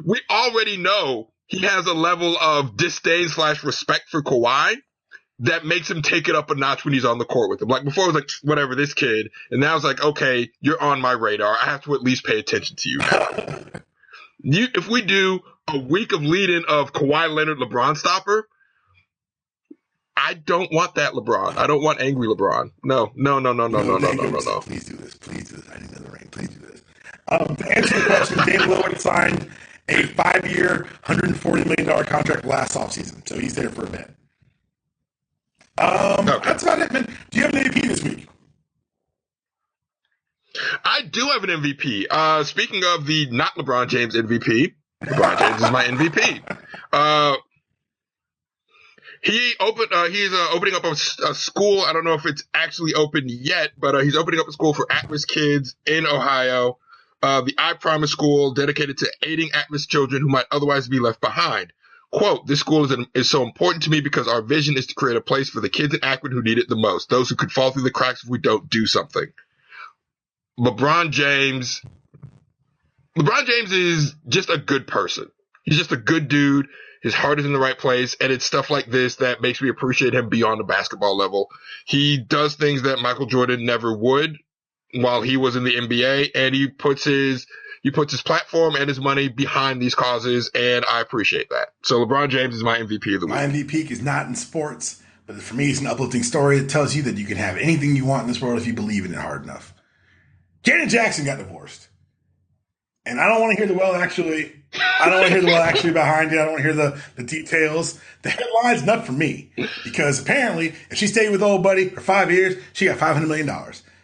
we already know he has a level of disdain / respect for Kawhi that makes him take it up a notch when he's on the court with him. Like, before it was like, whatever, this kid. And now it's like, okay, you're on my radar. I have to at least pay attention to you now. If we do a week of lead-in of Kawhi Leonard, LeBron stopper, I don't want that LeBron. I don't want angry LeBron. No. Please do this. I need another ring. Please do this. To answer the question, Dame Lillard signed a 5-year, $140 million contract last offseason, so he's there for a bit. Okay. That's about it, man. Do you have an MVP this week? I do have an MVP. Speaking of the not LeBron James MVP, LeBron James is my MVP. He's opening up a school. I don't know if it's actually open yet, but he's opening up a school for at-risk kids in Ohio. The I Promise School, dedicated to aiding at-risk children who might otherwise be left behind. Quote, this school is so important to me because our vision is to create a place for the kids in Akron who need it the most, those who could fall through the cracks if we don't do something. LeBron James is just a good person. He's just a good dude. His heart is in the right place, and it's stuff like this that makes me appreciate him beyond the basketball level. He does things that Michael Jordan never would while he was in the NBA, and he puts his platform and his money behind these causes, and I appreciate that. So LeBron James is my MVP of the week. My MVP is not in sports, but for me, it's an uplifting story that tells you that you can have anything you want in this world if you believe in it hard enough. Janet and Jackson got divorced. And I don't want to hear the well actually behind it. I don't want to hear the details. The headline's enough for me. Because apparently, if she stayed with old buddy for 5 years, she got $500 million.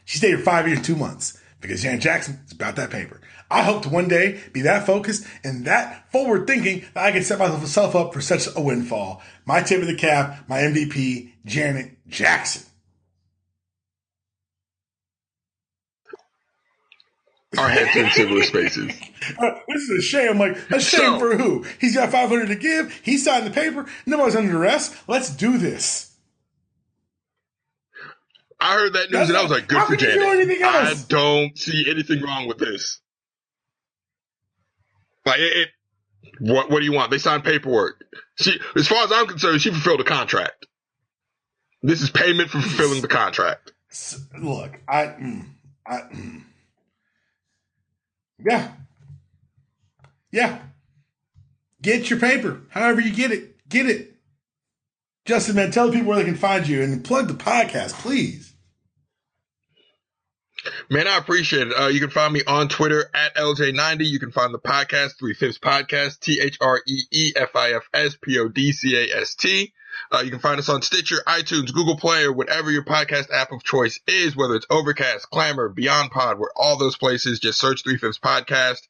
She stayed for 5 years and 2 months. Because Janet Jackson is about that paper. I hope to one day be that focused and that forward thinking that I can set myself up for such a windfall. My tip of the cap, my MVP, Janet Jackson. Our heads in similar spaces. This is a shame. Like, a shame for who? He's got $500 to give. He signed the paper. Nobody's under arrest. Let's do this. I heard that news and I was like, good for Janet. I don't see anything wrong with this. Like, what do you want? They signed paperwork. As far as I'm concerned, she fulfilled a contract. This is payment for fulfilling the contract. Look, Yeah. Get your paper. However you get it. Justin, man, tell the people where they can find you and plug the podcast, please. Man, I appreciate it. You can find me on Twitter at LJ90. You can find the podcast, ThreeFifsPodcast, ThreeFifsPodcast. You can find us on Stitcher, iTunes, Google Play, or whatever your podcast app of choice is, whether it's Overcast, Clamor, Beyond Pod, we're all those places. Just search 3Fifs Podcast.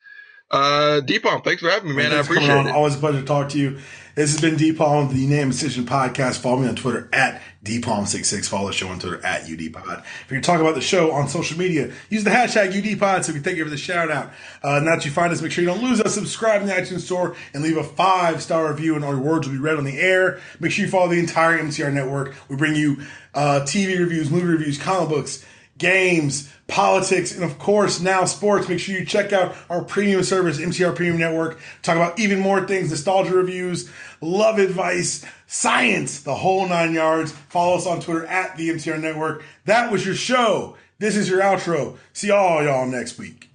Deepon, thanks for having me, man. I appreciate it. Always a pleasure to talk to you. This has been DPalm, the Unanimous Decision Podcast. Follow me on Twitter at DPalm66. Follow the show on Twitter at UDPod. If you're talking about the show on social media, use the hashtag UDPod so we can thank you for the shout out. Now that you find us, make sure you don't lose us. Subscribe in the iTunes Store and leave a 5-star review, and all your words will be read on the air. Make sure you follow the entire MCR network. We bring you TV reviews, movie reviews, comic books, games, politics, and of course now sports. Make sure you check out our premium service, MCR Premium Network. Talk about even more things, nostalgia reviews, love advice, science, the whole 9 yards. Follow us on Twitter at the MCR Network. That was your show. This is your outro. See all y'all next week.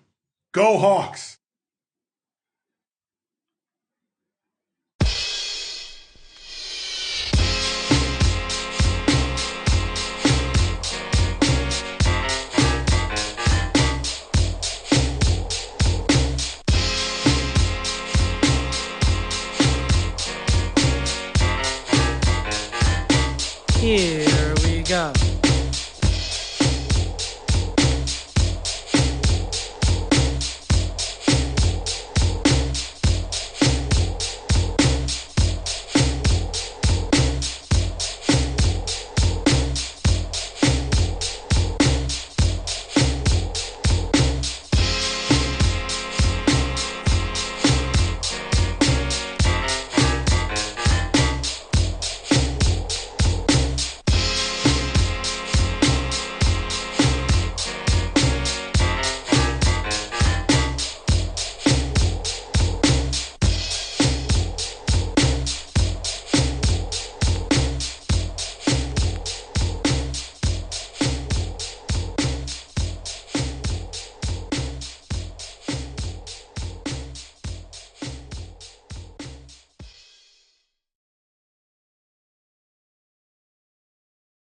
Go Hawks. Here we go.